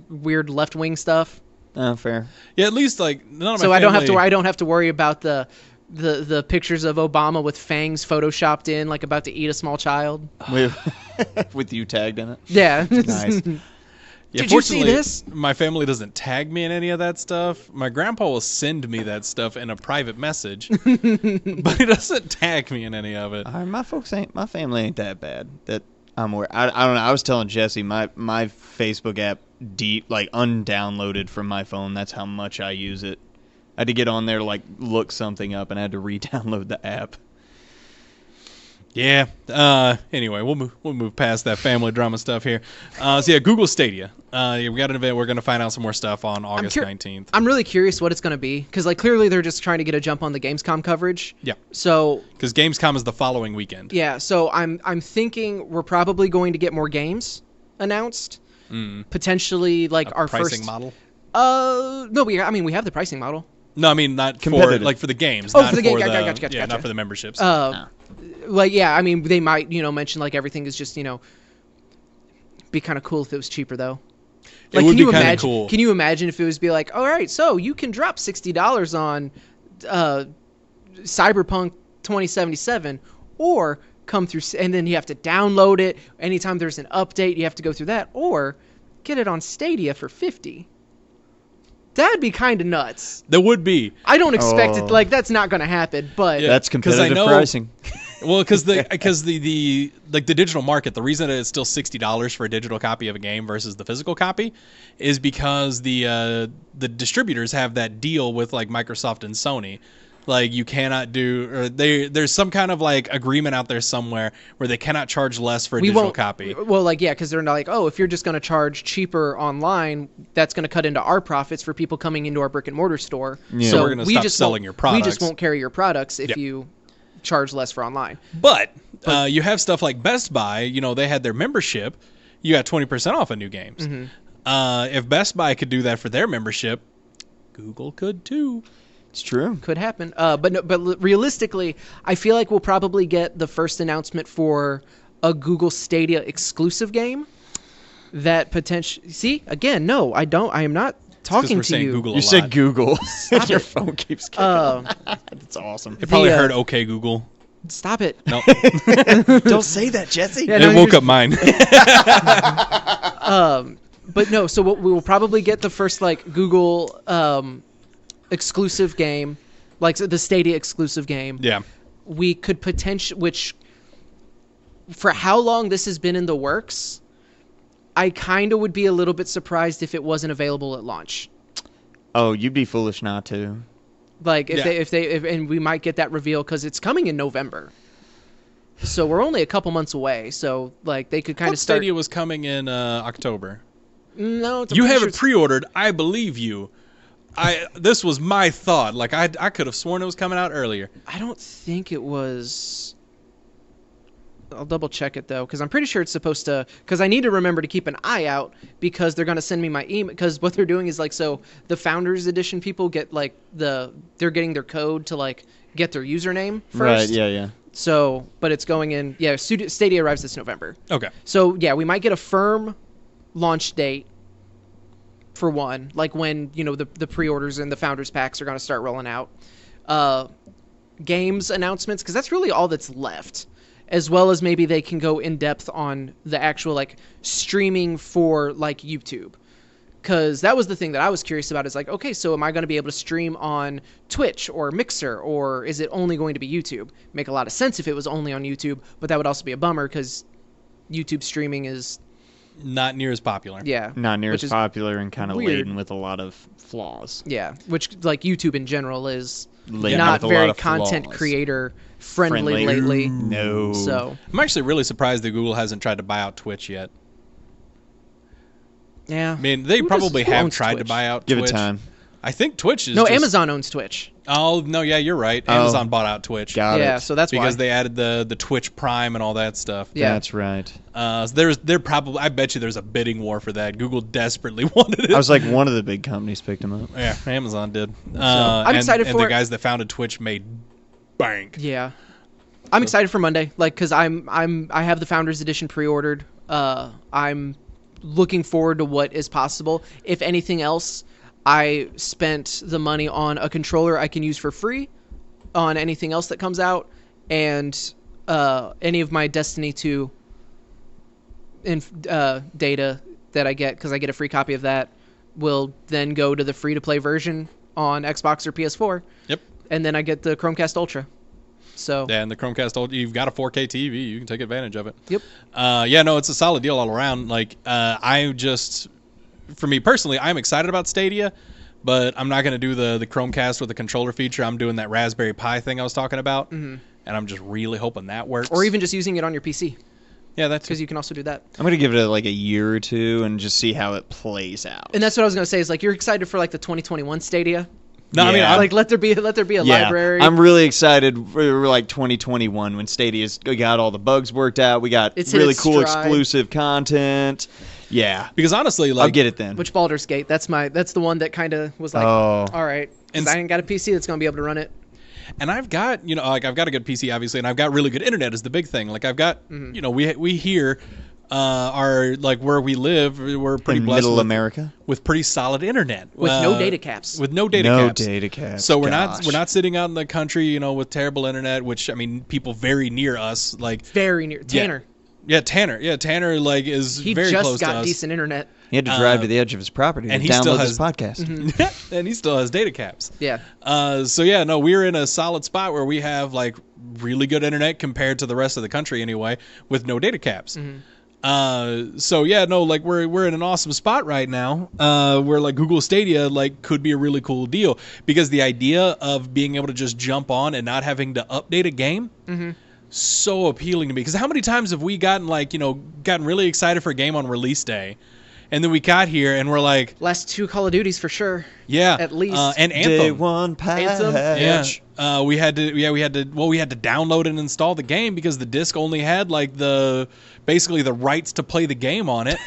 weird left wing stuff. Oh, fair. Yeah, at least like none of my so family... I don't have to worry about the pictures of Obama with fangs photoshopped in, like about to eat a small child. With you tagged in it? Yeah. Nice. Yeah, did you see this? My family doesn't tag me in any of that stuff. My grandpa will send me that stuff in a private message, but he doesn't tag me in any of it. My family ain't that bad. That I'm aware. I don't know. I was telling Jesse my Facebook app undownloaded from my phone. That's how much I use it. I had to get on there to like look something up, and I had to re-download the app. Yeah. Anyway, we'll move past that family drama stuff here. So yeah, Google Stadia. We got an event. We're gonna find out some more stuff on August 19th. I'm really curious what it's gonna be because like clearly they're just trying to get a jump on the Gamescom coverage. Yeah. So because Gamescom is the following weekend. Yeah. So I'm thinking we're probably going to get more games announced. Potentially like our pricing first model. No, we have the pricing model. No, I mean not for like for the games. Oh, not for the game. Yeah, Gotcha. not for the memberships. Like yeah, I mean they might mention like everything is just be kind of cool if it was cheaper though. Like, it would be kind of cool. Can you imagine if it was be like, all right, so you can drop $60 on Cyberpunk 2077, or come through, and then you have to download it. Anytime there's an update, you have to go through that, or get it on Stadia for $50. That'd be kind of nuts. That would be. I don't expect it. Like that's not going to happen. But yeah, that's competitive pricing. Well, because the digital market, the reason that it's still $60 for a digital copy of a game versus the physical copy, is because the distributors have that deal with like Microsoft and Sony. Like you cannot do, or there's some kind of like agreement out there somewhere where they cannot charge less for a digital copy. Well, like yeah, because they're not like, oh, if you're just going to charge cheaper online, that's going to cut into our profits for people coming into our brick and mortar store. Yeah. So we're going to stop selling your products. We just won't carry your products if you charge less for online. But you have stuff like Best Buy. They had their membership. You got 20% off of new games. If Best Buy could do that for their membership, Google could too. It's true. Could happen. But realistically, I feel like we'll probably get the first announcement for a Google Stadia exclusive game. That potentially. See, again, no, I don't. I am not talking to you. You said Google. Your phone keeps kicking. That's awesome. It probably heard "Okay, Google." Stop it. No. Don't say that, Jesse. Yeah, it woke up mine. But no. So we will probably get the first like Google exclusive game, like the Stadia exclusive game. Yeah. We could which for how long this has been in the works, I kind of would be a little bit surprised if it wasn't available at launch. Oh, you'd be foolish not to. Like if and we might get that reveal because it's coming in November. So we're only a couple months away. So like they could kind of start. Stadia was coming in October. No, you have it pre-ordered. I believe you. This was my thought. Like I could have sworn it was coming out earlier. I don't think it was. I'll double check it though, because I'm pretty sure it's supposed to. Because I need to remember to keep an eye out, because they're gonna send me my email. Because what they're doing is like, so the Founders Edition people get like they're getting their code to like get their username first. Right. Yeah. So, but it's going in. Yeah, Stadia arrives this November. Okay. So yeah, we might get a firm launch date. For one, like when the pre-orders and the Founders packs are going to start rolling out, games announcements, because that's really all that's left, as well as maybe they can go in depth on the actual like streaming for like YouTube, because that was the thing that I was curious about. Is like, okay, so am I going to be able to stream on Twitch or Mixer, or is it only going to be YouTube? Make a lot of sense if it was only on YouTube, but that would also be a bummer because YouTube streaming is not near as popular. Yeah. Not near as popular and kind of weird. laden with a lot of flaws. Yeah, which like YouTube in general is Laden not with a very lot of content flaws. creator friendly lately. No. So I'm actually really surprised that Google hasn't tried to buy out Twitch yet. yeah. I mean, they probably who have owns tried to Twitch? buy out Give Twitch. it time. I think Twitch is No, just... Amazon owns Twitch. Oh, no, yeah, you're right. Oh. Amazon bought out Twitch. Got Yeah, it. so that's because why. they added the Twitch Prime and all that stuff. Yeah. That's right. So they're probably, I bet you there's a bidding war for that. Google desperately wanted it. I was like, one of the big companies picked them up. Yeah, Amazon did. I'm excited and for the it. guys that founded Twitch made bank. Yeah. I'm excited for Monday, like, because I have the Founders Edition pre-ordered. I'm looking forward to what is possible. If anything else, I spent the money on a controller I can use for free on anything else that comes out, and any of my Destiny 2 data that I get, because I get a free copy of that, will then go to the free-to-play version on Xbox or PS4. Yep. And then I get the Chromecast Ultra. So Yeah, and the Chromecast Ultra, you've got a 4K TV, you can take advantage of it. Yep. Yeah, no, it's a solid deal all around. Like, for me personally, I'm excited about Stadia, but I'm not going to do the Chromecast with the controller feature. I'm doing that Raspberry Pi thing I was talking about, and I'm just really hoping that works. or even just using it on your PC, yeah, that's because you can also do that. I'm gonna give it like a year or two and just see how it plays out. And that's what I was gonna say. Is like, you're excited for like the 2021 Stadia. No, I mean, Yeah. Like, let there be a library. I'm really excited for like 2021 when Stadia's got all the bugs worked out. We got It's hit really its cool stride. exclusive content. Yeah, because honestly, like, I'll get it then. Which Baldur's Gate? That's the one that kind of was like, Oh. all right, 'cause And I ain't got a PC that's gonna be able to run it. and I've got, I've got a good PC, obviously, and I've got really good internet is the big thing. Like, I've got, we here, are like where we live, we're pretty in blessed Middle with, America with pretty solid internet. With no data caps. With no data no caps. data caps. So we're Gosh. not sitting out in the country, with terrible internet, which, I mean, people very near us, like, Very near. Tanner. Tanner, like, is He very just close to got us. decent internet. He had to drive to the edge of his property and to he still download has- this podcast. And he still has data caps. Yeah. So yeah, no, we're in a solid spot where we have like really good internet compared to the rest of the country anyway, with no data caps. So yeah, no, like we're in an awesome spot right now, where like Google Stadia like could be a really cool deal, because the idea of being able to just jump on and not having to update a game, so appealing to me. Because how many times have we gotten really excited for a game on release day, and then we got here and we're like, Last 2 Call of Duties for sure. yeah, At least. and Anthem. Day one patch. Anthem? Yeah, we had to download and install the game because the disc only had like basically the rights to play the game on it.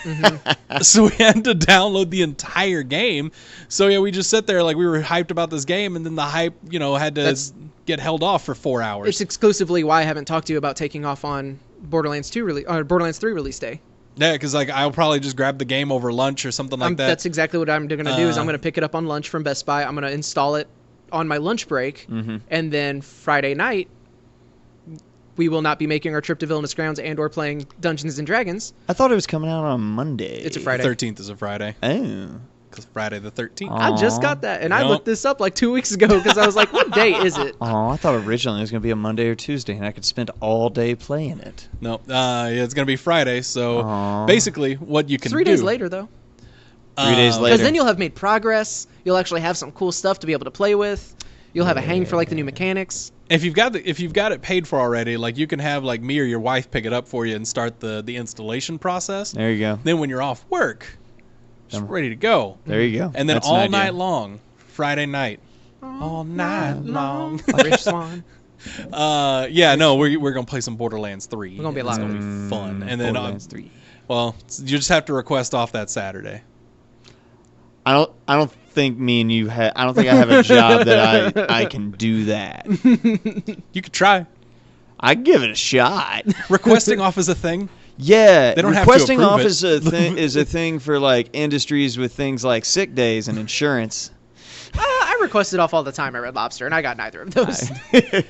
So we had to download the entire game. So yeah, we just sit there like we were hyped about this game, and then the hype, had to get held off for 4 hours. It's exclusively why I haven't talked to you about taking off on Borderlands 3 release day. Yeah, because like I'll probably just grab the game over lunch or something like that. That's exactly what I'm going to do. Is I'm going to pick it up on lunch from Best Buy. I'm going to install it on my lunch break, and then Friday night we will not be making our trip to Villainous Grounds and/or playing Dungeons and Dragons. I thought it was coming out on Monday. It's a Friday. 13th is a Friday. Oh. Because Friday the 13th. I just got that, and I Yep. looked this up like 2 weeks ago because I was like, "What day is it?" Oh, I thought originally it was going to be a Monday or Tuesday, and I could spend all day playing it. No, yeah, it's gonna be Friday. So Aw. basically, what you can 3 do. days later, though, 3 days later. because then you'll have made progress. You'll actually have some cool stuff to be able to play with. You'll have a hang for like the new mechanics. If you've got it paid for already, like you can have like me or your wife pick it up for you and start the installation process. There you go. Then when you're off work, just ready to go. There you go. And then That's an all idea. night long Friday night. All night long. Rich Swan. Yeah, no, we're gonna play some Borderlands 3. We're gonna be a lot. It's gonna be fun. And then Borderlands 3. Well, you just have to request off that Saturday. I don't think me and you I don't think I have a job that I can do that. You could try. I'd give it a shot. Requesting off is a thing. Yeah, they don't requesting have to off approve is a thing for like industries with things like sick days and insurance. I requested off all the time at Red Lobster, and I got neither of those.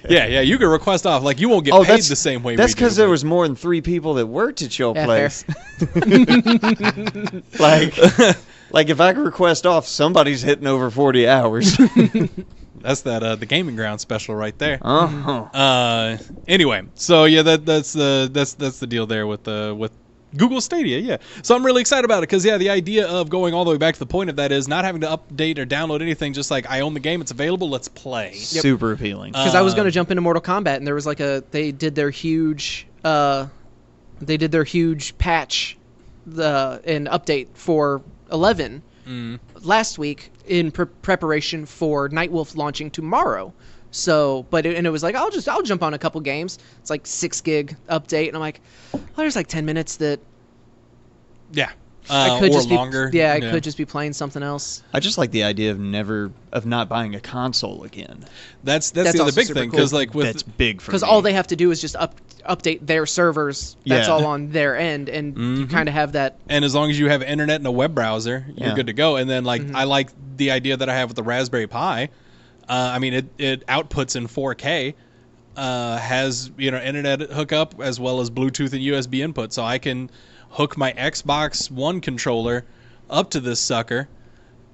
Yeah, you can request off. Like, you won't get paid the same way. That's because there was more than 3 people that worked at your place. Like if I could request off, somebody's hitting over 40 hours. That's the Gaming Ground special right there. Uh-huh. Anyway, so yeah, that's the deal there with Google Stadia. Yeah, so I'm really excited about it because the idea of going all the way back to the point of that is not having to update or download anything. Just like, I own the game, it's available, let's play. Super appealing. Because I was going to jump into Mortal Kombat, and there was like they did their huge patch, an update for 11 last week in preparation for Nightwolf launching tomorrow. So, it was like, I'll jump on a couple games. It's like 6 gig update, and I'm like, oh, there's like 10 minutes that I could or just longer. I could just be playing something else. I just like the idea of not buying a console again. That's the other big thing, because cool. like that's big for me. Because all they have to do is just update their servers. That's all on their end, and you kind of have that. And as long as you have internet and a web browser, you're good to go. And then I like the idea that I have with the Raspberry Pi. I mean, it outputs in 4K, has internet hookup as well as Bluetooth and USB input, so I can hook my Xbox One controller up to this sucker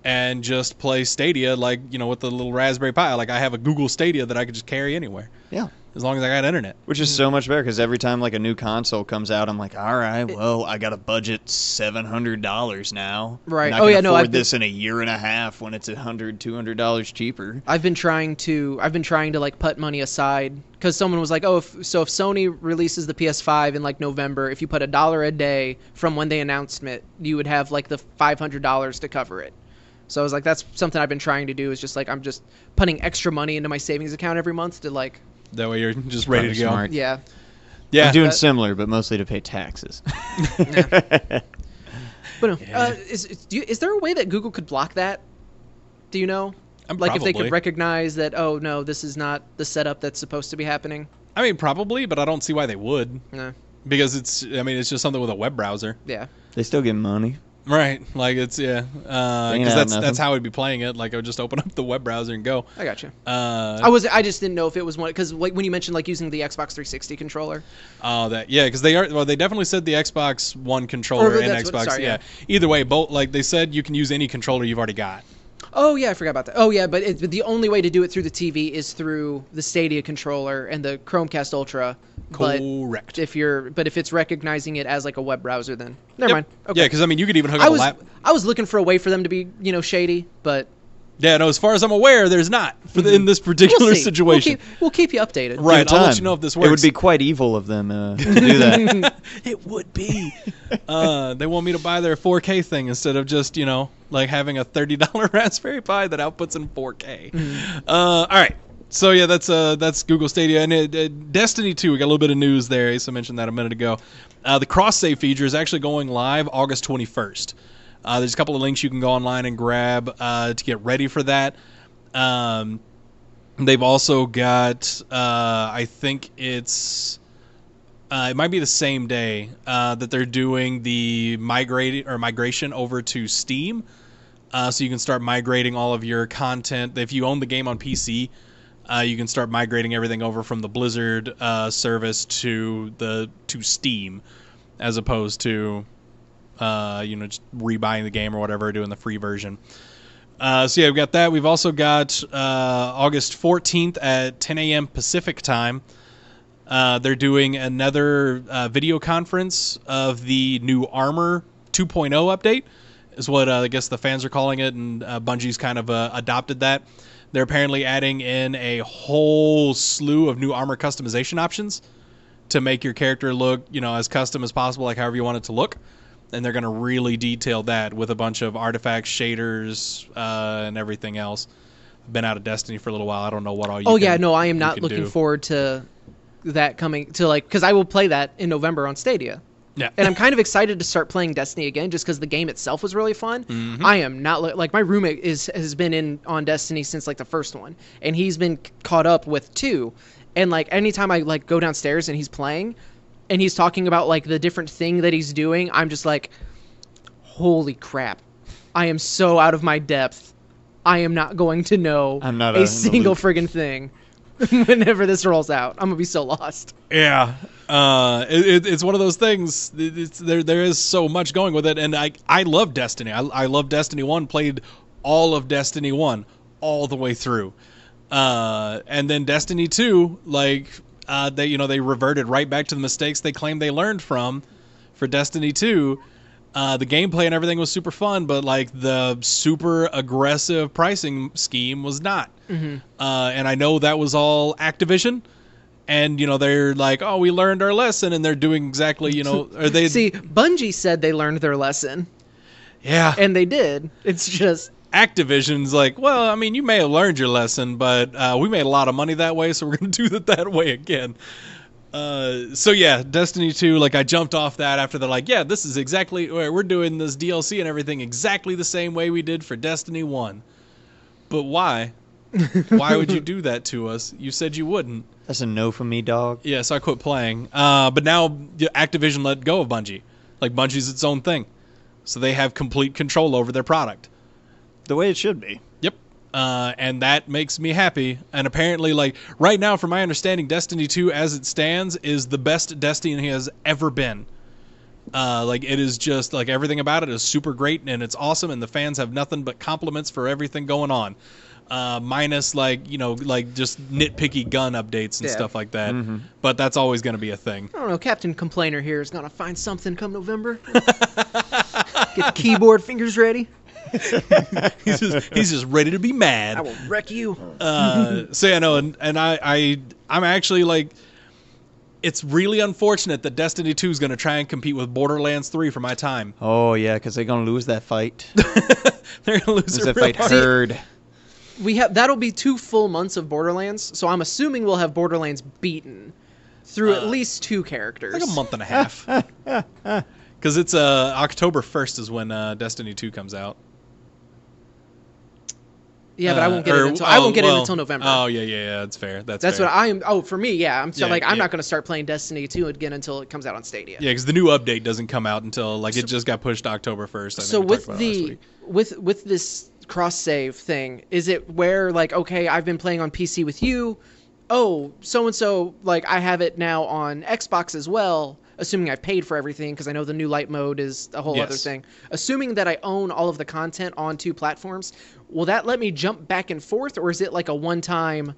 and just play Stadia with the little Raspberry Pi. Like, I have a Google Stadia that I could just carry anywhere. Yeah. As long as I got internet. Which is so much better, because every time like a new console comes out, I'm like, all right, well, I got to budget $700 now. Right. I'm not afford this in a year and a half when it's $100, $200 cheaper. I've been trying to like put money aside, because someone was like, oh, if Sony releases the PS5 in like November, if you put $1 a day from when they announced it, you would have like the $500 to cover it. So I was like, that's something I've been trying to do, is just like, I'm just putting extra money into my savings account every month to like. That way you're just ready to go. Smart. Yeah. I'm doing similar, but mostly to pay taxes. But no, is there a way that Google could block that? Do you know? If they could recognize that, oh no, this is not the setup that's supposed to be happening. I mean, probably, but I don't see why they would. No. Because it's just something with a web browser. Yeah. They still get money. Right, like it's because that's how I'd be playing it. Like, I would just open up the web browser and go. I got you. I just didn't know if it was one, because like when you mentioned like using the Xbox 360 controller. Oh, because they are. Well, they definitely said the Xbox One controller and Xbox. Either way, both, like they said, you can use any controller you've already got. Oh yeah, I forgot about that. Oh yeah, but the only way to do it through the TV is through the Stadia controller and the Chromecast Ultra. Correct. But if it's recognizing it as like a web browser, then never mind. Okay. Yeah, because I mean, you could even hook up a laptop. I was looking for a way for them to be shady, but. Yeah, no. As far as I'm aware, there's not in this particular situation. We'll keep you updated. Right, I'll let you know if this works. It would be quite evil of them to do that. It would be. They want me to buy their 4K thing instead of just like having a $30 Raspberry Pi that outputs in 4K. All right. So yeah, that's Google Stadia, and Destiny 2. We got a little bit of news there. Asa mentioned that a minute ago. The cross-save feature is actually going live August 21st. There's a couple of links you can go online and grab to get ready for that. They've also got, I think it might be the same day that they're doing the migration over to Steam, so you can start migrating all of your content. If you own the game on PC, you can start migrating everything over from the Blizzard service to Steam, as opposed to just rebuying the game or whatever, doing the free version. So yeah, we've got that. We've also got August 14th at 10 a.m. Pacific time. They're doing another video conference of the new Armor 2.0 update, is what I guess the fans are calling it, and Bungie's kind of adopted that. They're apparently adding in a whole slew of new armor customization options to make your character look, as custom as possible, like however you want it to look. And they're going to really detail that with a bunch of artifacts, shaders, and everything else. been out of Destiny for a little while. I don't know what all you. I am not looking forward to that coming to because I will play that in November on Stadia. Yeah. And I'm kind of excited to start playing Destiny again just because the game itself was really fun. Mm-hmm. I am not my roommate has been on Destiny since like the first one, and he's been caught up with 2. And like anytime I like go downstairs and he's playing and he's talking about like the different thing that he's doing, I'm just like, holy crap. I am so out of my depth. I am not going to know a single friggin' thing whenever this rolls out. I'm gonna be so lost. Yeah. It's one of those things. There is so much going with it, and I love Destiny. I love Destiny 1. Played all of Destiny 1 all the way through, and then Destiny 2, they reverted right back to the mistakes they claimed they learned from for Destiny 2. The gameplay and everything was super fun, but like the super aggressive pricing scheme was not. Mm-hmm. And I know that was all Activision. And, they're like, oh, we learned our lesson, and they're doing exactly, or they... See, Bungie said they learned their lesson. Yeah. And they did. It's just... Activision's like, well, I mean, you may have learned your lesson, but we made a lot of money that way, so we're going to do it that way again. So yeah, Destiny 2, I jumped off that after they're like, yeah, this is exactly... We're doing this DLC and everything exactly the same way we did for Destiny 1. But why? Why would you do that to us? You said you wouldn't. That's a no from me, dog. Yeah, so I quit playing. But now Activision let go of Bungie. Bungie's its own thing. So they have complete control over their product. The way it should be. Yep. And that makes me happy. And apparently, right now, from my understanding, Destiny 2, as it stands, is the best Destiny has ever been. It is just, everything about it is super great, and it's awesome, and the fans have nothing but compliments for everything going on. Minus just nitpicky gun updates and stuff like that. Mm-hmm. But that's always going to be a thing. I don't know. Captain Complainer here is going to find something come November. Get the keyboard fingers ready. he's just ready to be mad. I will wreck you. So yeah, no, and I'm actually it's really unfortunate that Destiny 2 is going to try and compete with Borderlands 3 for my time. Oh yeah, because they're going to lose that fight. They're going to lose that fight hard. That'll be 2 full months of Borderlands, so I'm assuming we'll have Borderlands beaten through at least 2 characters. Like a month and a half. Because it's October 1st is when Destiny 2 comes out. Yeah, but I won't get it until November. Oh yeah, that's fair. That's fair. What I am. Oh, for me, yeah. I'm not going to start playing Destiny 2 again until it comes out on Stadia. Yeah, because the new update doesn't come out until it just got pushed to October 1st. So with this cross save thing, is it where okay, I've been playing on PC with you, oh, so and so I have it now on Xbox as well, assuming I've paid for everything because I know the new light mode is a whole other thing. Assuming that I own all of the content on 2 platforms, will that let me jump back and forth, or is it a one-time?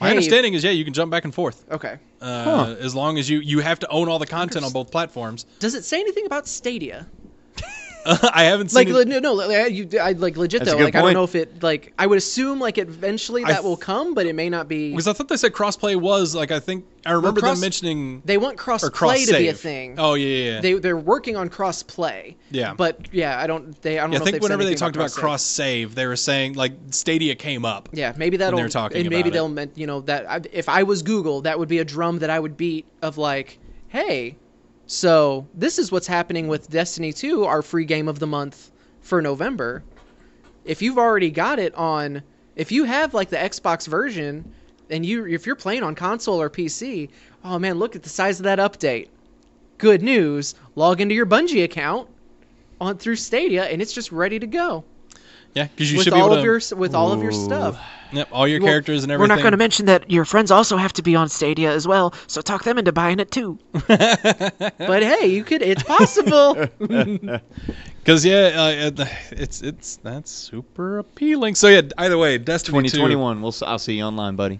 My understanding is you can jump back and forth. Okay. As long as you have to own all the content on both platforms. Does it say anything about Stadia? I haven't seen legit though. I don't know if it I would assume eventually that will come, but it may not be. Because I thought they said crossplay was I think I remember them mentioning they want crossplay to be a thing. Oh yeah. They're working on crossplay. Yeah. But I don't know. I think whenever they talked about cross save, they were saying Stadia came up. Yeah, maybe that'll. They're talking and maybe they'll that if I was Google, that would be a drum that I would beat of hey. So this is what's happening with Destiny 2, our free game of the month for November. If you've already got it on, if you have the Xbox version, and if you're playing on console or PC, oh man, look at the size of that update. Good news, log into your Bungie account through Stadia, and it's just ready to go. Yeah, because you should be able to... with all of your stuff. Yep, all your characters and everything. We're not going to mention that your friends also have to be on Stadia as well, so talk them into buying it too. But hey, it's possible. Because that's super appealing. So yeah, either way, Destiny 2021. I'll see you online, buddy.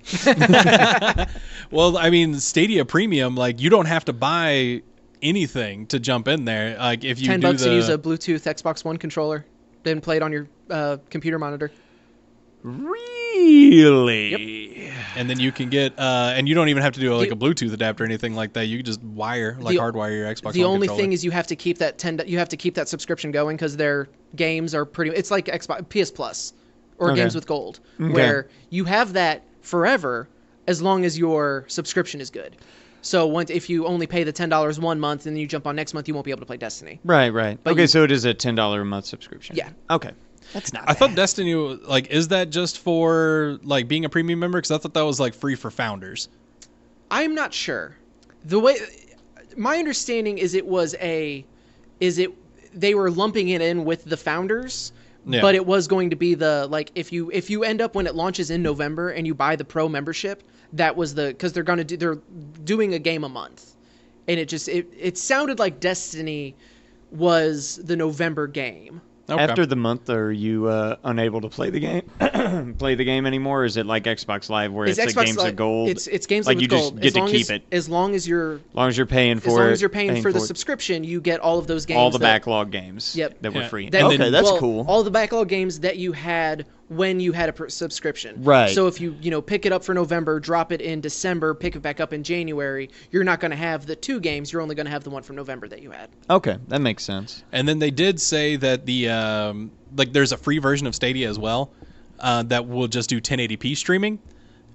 Well, I mean, Stadia Premium, you don't have to buy anything to jump in there. If you $10 to use a Bluetooth Xbox One controller, then play it on your computer monitor. Really? Yep. And then you can get, and you don't even have to do a Bluetooth adapter or anything like that. You can just hardwire your Xbox. The only thing is you have to keep that subscription going because their games are pretty. It's like Xbox PS Plus. or games with gold, where you have that forever as long as your subscription is good. So if you only pay the $10 one month and then you jump on next month, you won't be able to play Destiny. Right. But so it is a $10 a month subscription. Yeah. Okay. That's not I thought Destiny, like, is that just for, like, being a premium member? Because I thought that was, like, free for founders. I'm not sure. My understanding is they were lumping it in with the founders, but it was going to be if you end up when it launches in November and you buy the pro membership, that was because they're doing a game a month, and it sounded like Destiny was the November game. Okay. After the month, are you unable to play the game anymore? Or is it like Xbox Live where it's the games of gold? It's games like with gold. You just get to keep it as long as you're paying for it. As long as you're paying for the subscription, you get all of those games. All the backlog games. Yep. That were free. Okay, that's cool. All the backlog games that you had when you had a subscription. Right. So if you pick it up for November, drop it in December, pick it back up in January, you're not going to have the two games. You're only going to have the one from November that you had. Okay, that makes sense. And then they did say that there's a free version of Stadia as well that will just do 1080p streaming.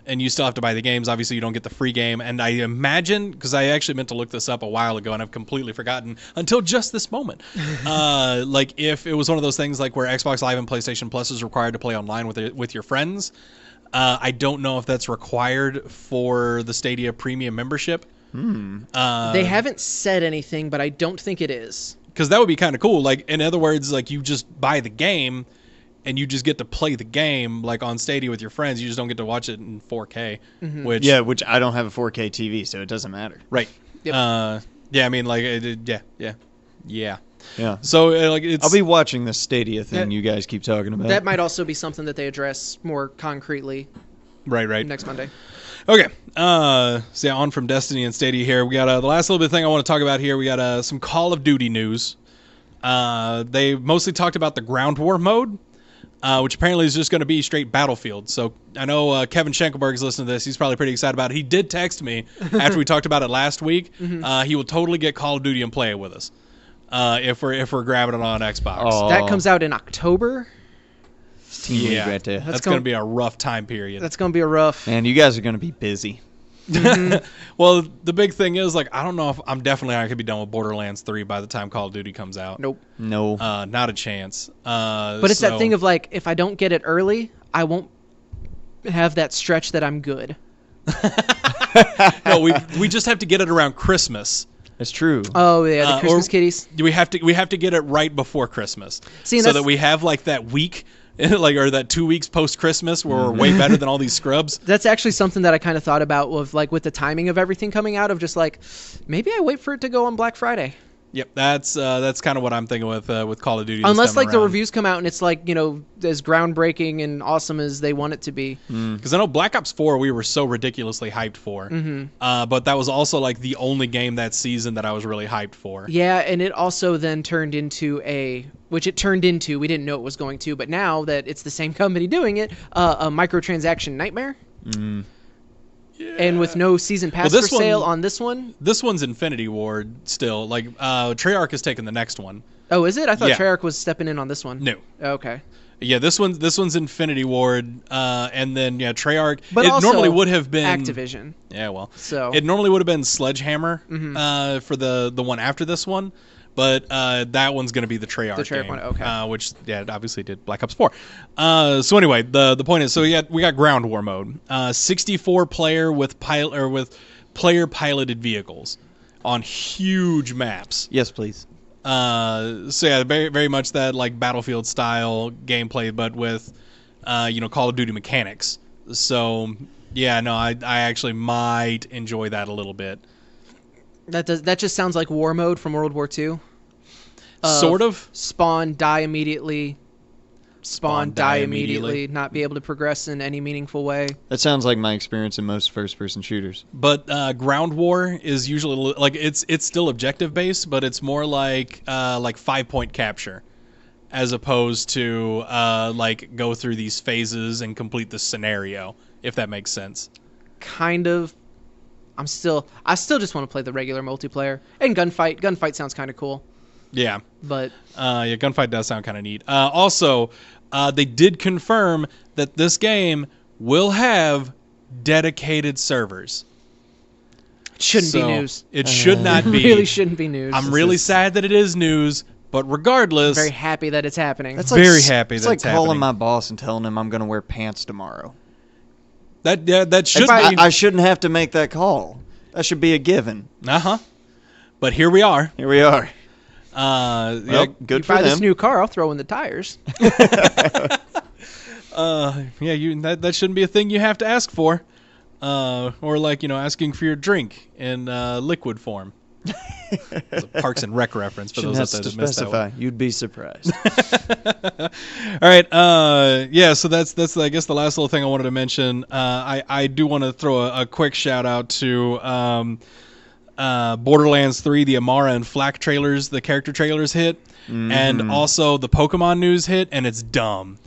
And you still have to buy the games. Obviously, you don't get the free game. And I imagine, because I actually meant to look this up a while ago, and I've completely forgotten until just this moment. Like, if it was one of those things like where Xbox Live and PlayStation Plus is required to play online with your friends, I don't know if that's required for the Stadia Premium membership. They haven't said anything, but I don't think it is. Because that would be kind of cool. Like, in other words, like, you just buy the game and you just get to play the game like on Stadia with your friends. You just don't get to watch it in 4K. Mm-hmm. Which I don't have a 4K TV, so it doesn't matter. Right. Yep. I mean, like, yeah. So it's. I'll be watching this Stadia thing you guys keep talking about. That might also be something that they address more concretely. Right. Next Monday. Okay. So on from Destiny and Stadia here. We got the last little bit of thing I want to talk about here. We got some Call of Duty news. They mostly talked about the ground war mode. Which apparently is just going to be straight Battlefield. So I know Kevin Schenkelberg's listening to this. He's probably pretty excited about it. He did text me after we talked about it last week. He will totally get Call of Duty and play it with us if we're grabbing it on Xbox. That comes out in October. Yeah, right there. That's going to be a rough time period. That's going to be a rough. Man, you guys are going to be busy. Well, the big thing is, like, I don't know if I'm definitely not going to be done with Borderlands 3 by the time Call of Duty comes out. Nope. No. Not a chance. But it's that thing of, like, if I don't get it early, I won't have that stretch that I'm good. No, we just have to get it around Christmas. It's true. Oh yeah, the Christmas kitties. We have to get it right before Christmas, so that we have like that week, like, or that 2 weeks post Christmas where we're way better than all these scrubs. That's actually something that I kind of thought about with the timing of everything coming out, of just like, maybe I wait for it to go on Black Friday. Yep, that's kind of what I'm thinking with Call of Duty. Unless like the reviews come out and it's like, as groundbreaking and awesome as they want it to be. Because I know Black Ops 4 we were so ridiculously hyped for, but that was also like the only game that season that I was really hyped for. Yeah, and it also then turned into we didn't know it was going to, but now that it's the same company doing it, a microtransaction nightmare. Yeah. And with no season pass for sale on this one. This one's Infinity Ward still. Like, Treyarch is taking the next one. Oh, is it? I thought Treyarch was stepping in on this one. No. Okay. Yeah, this one's Infinity Ward, and then Treyarch. But it also normally would have been Activision. Yeah, well, so it normally would have been Sledgehammer for the one after this one. But that one's going to be the Treyarch game, one, okay. Which obviously did Black Ops 4. So anyway, the point is, so we got ground war mode, 64 player with player piloted vehicles on huge maps. Yes, please. So very very much that like Battlefield style gameplay, but with Call of Duty mechanics. So I actually might enjoy that a little bit. That just sounds like war mode from World War II. Sort of. Spawn, die immediately. Spawn, die immediately. Not be able to progress in any meaningful way. That sounds like my experience in most first-person shooters. But ground war is usually like it's still objective based, but it's more like 5-point capture, as opposed to like go through these phases and complete the scenario. If that makes sense. Kind of. I still just want to play the regular multiplayer. And gunfight sounds kind of cool. Yeah, but gunfight does sound kind of neat. Also, They did confirm that this game will have dedicated servers. It shouldn't be news. It should not be. It really shouldn't be news. I'm really sad that it is news, but regardless, I'm very happy that it's happening. That's very happy that it's happening. It's like calling my boss and telling him I'm going to wear pants tomorrow. That should be. I shouldn't have to make that call. That should be a given. But here we are. Here we are. Well, good you for buy them. this new car, I'll throw in the tires. That shouldn't be a thing you have to ask for. Or like, asking for your drink in liquid form. It's a Parks and Rec reference for those that missed that one. You'd be surprised. All right. So that's I guess the last little thing I wanted to mention. I do want to throw a quick shout out to Borderlands 3, the Amara and Flack trailers, the character trailers hit, and also the Pokemon news hit, and it's dumb.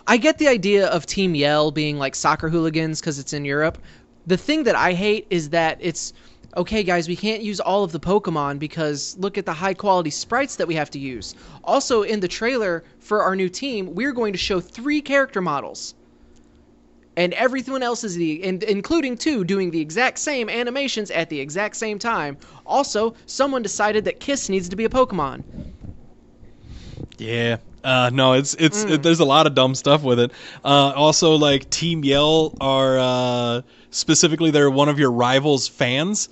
I get the idea of Team Yell being like soccer hooligans because it's in Europe. The thing that I hate is that it's, okay, guys, we can't use all of the Pokemon because look at the high-quality sprites that we have to use. Also, in the trailer for our new team, we're going to show 3 character models. And everyone else is including 2, doing the exact same animations at the exact same time. Also, someone decided that Kiss needs to be a Pokemon. Yeah. No, there's a lot of dumb stuff with it. Also, like, Team Yell are specifically they're one of your rivals' fans.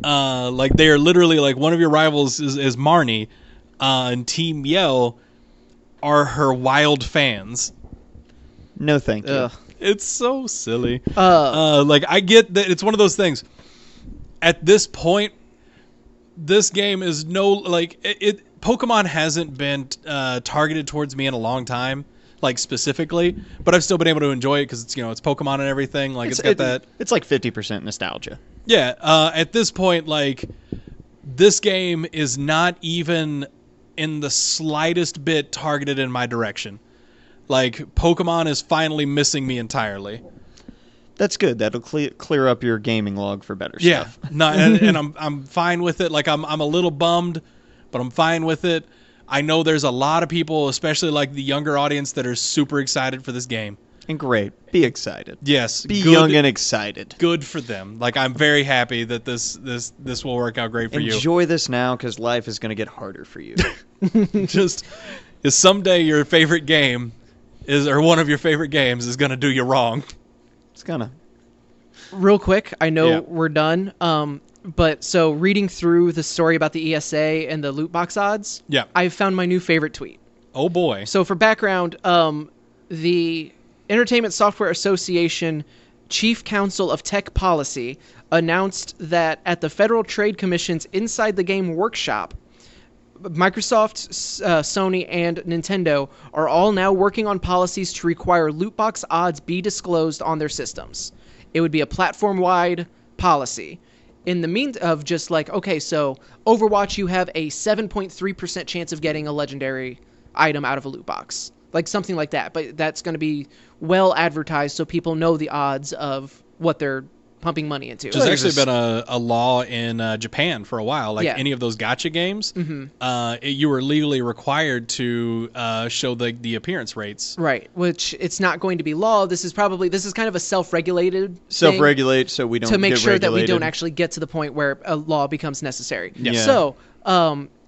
Like, they are literally like one of your rivals is Marnie, and Team Yell are her wild fans. No, thank you. It's so silly. Like, I get that it's one of those things. At this point, this game is Pokemon hasn't been targeted towards me in a long time, like specifically, but I've still been able to enjoy it because it's it's Pokemon and everything. Like it's got that. It's like 50% nostalgia. Yeah. At this point, like this game is not even in the slightest bit targeted in my direction. Like Pokemon is finally missing me entirely. That's good. That'll clear up your gaming log for better stuff. Yeah. No, and I'm fine with it. Like I'm a little bummed, but I'm fine with it. I know there's a lot of people, especially like the younger audience, that are super excited for this game. And great. Be excited. Yes. Be young and excited. Good for them. Like I'm very happy that this will work out great for you. Enjoy this now because life is going to get harder for you. Just is someday your favorite game or one of your favorite games is going to do you wrong. It's gonna. Real quick, I know we're done. But so reading through the story about the ESA and the loot box odds, I found my new favorite tweet. Oh boy. So for background, the Entertainment Software Association Chief Counsel of Tech Policy announced that at the Federal Trade Commission's Inside the Game workshop, Microsoft, Sony, and Nintendo are all now working on policies to require loot box odds be disclosed on their systems. It would be a platform-wide policy. In the mean of just like, okay, so Overwatch, you have a 7.3% chance of getting a legendary item out of a loot box. Like something like that. But that's going to be well advertised so people know the odds of what they're pumping money into. There's actually been a law in Japan for a while. Like any of those gacha games, you were legally required to show the appearance rates. Right, which it's not going to be law. This is kind of a self-regulated self-regulate so we don't to make get sure regulated. that we don't actually get to the point where a law becomes necessary. Yeah. So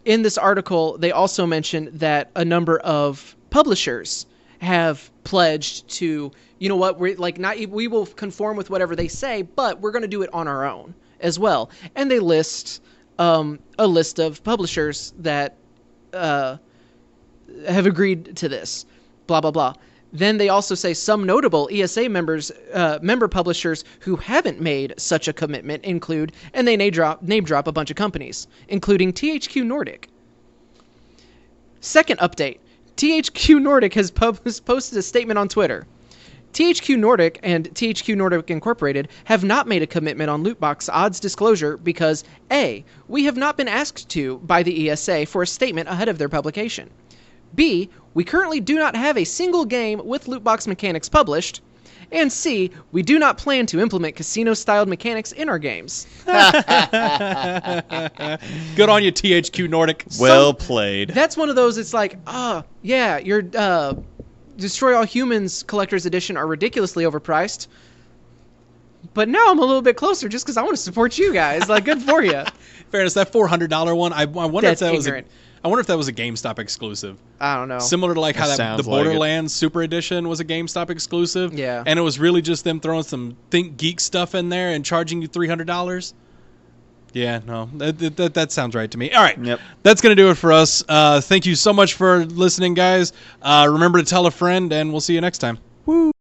in this article, they also mentioned that a number of publishers have pledged to, you know what, we will conform with whatever they say, but we're going to do it on our own as well. And they list a list of publishers that have agreed to this, blah, blah, blah. Then they also say some notable ESA member publishers who haven't made such a commitment include, and they name drop a bunch of companies, including THQ Nordic. Second update. THQ Nordic has posted a statement on Twitter. THQ Nordic and THQ Nordic Incorporated have not made a commitment on loot box odds disclosure because A, we have not been asked to by the ESA for a statement ahead of their publication. B, we currently do not have a single game with loot box mechanics published. And C, we do not plan to implement casino-styled mechanics in our games. Good on you, THQ Nordic. Well played. That's one of those, it's like, yeah, your Destroy All Humans Collector's Edition are ridiculously overpriced. But now I'm a little bit closer just because I want to support you guys. Like, good for you. Fairness, that $400 one, I wonder That's if that ignorant. I wonder if that was a GameStop exclusive. I don't know. Similar to like how That the sounds like Borderlands Super Edition was a GameStop exclusive. Yeah. And it was really just them throwing some Think Geek stuff in there and charging you $300. Yeah, no, that sounds right to me. All right, Yep. That's going to do it for us. Thank you so much for listening, guys. Remember to tell a friend, and we'll see you next time. Woo.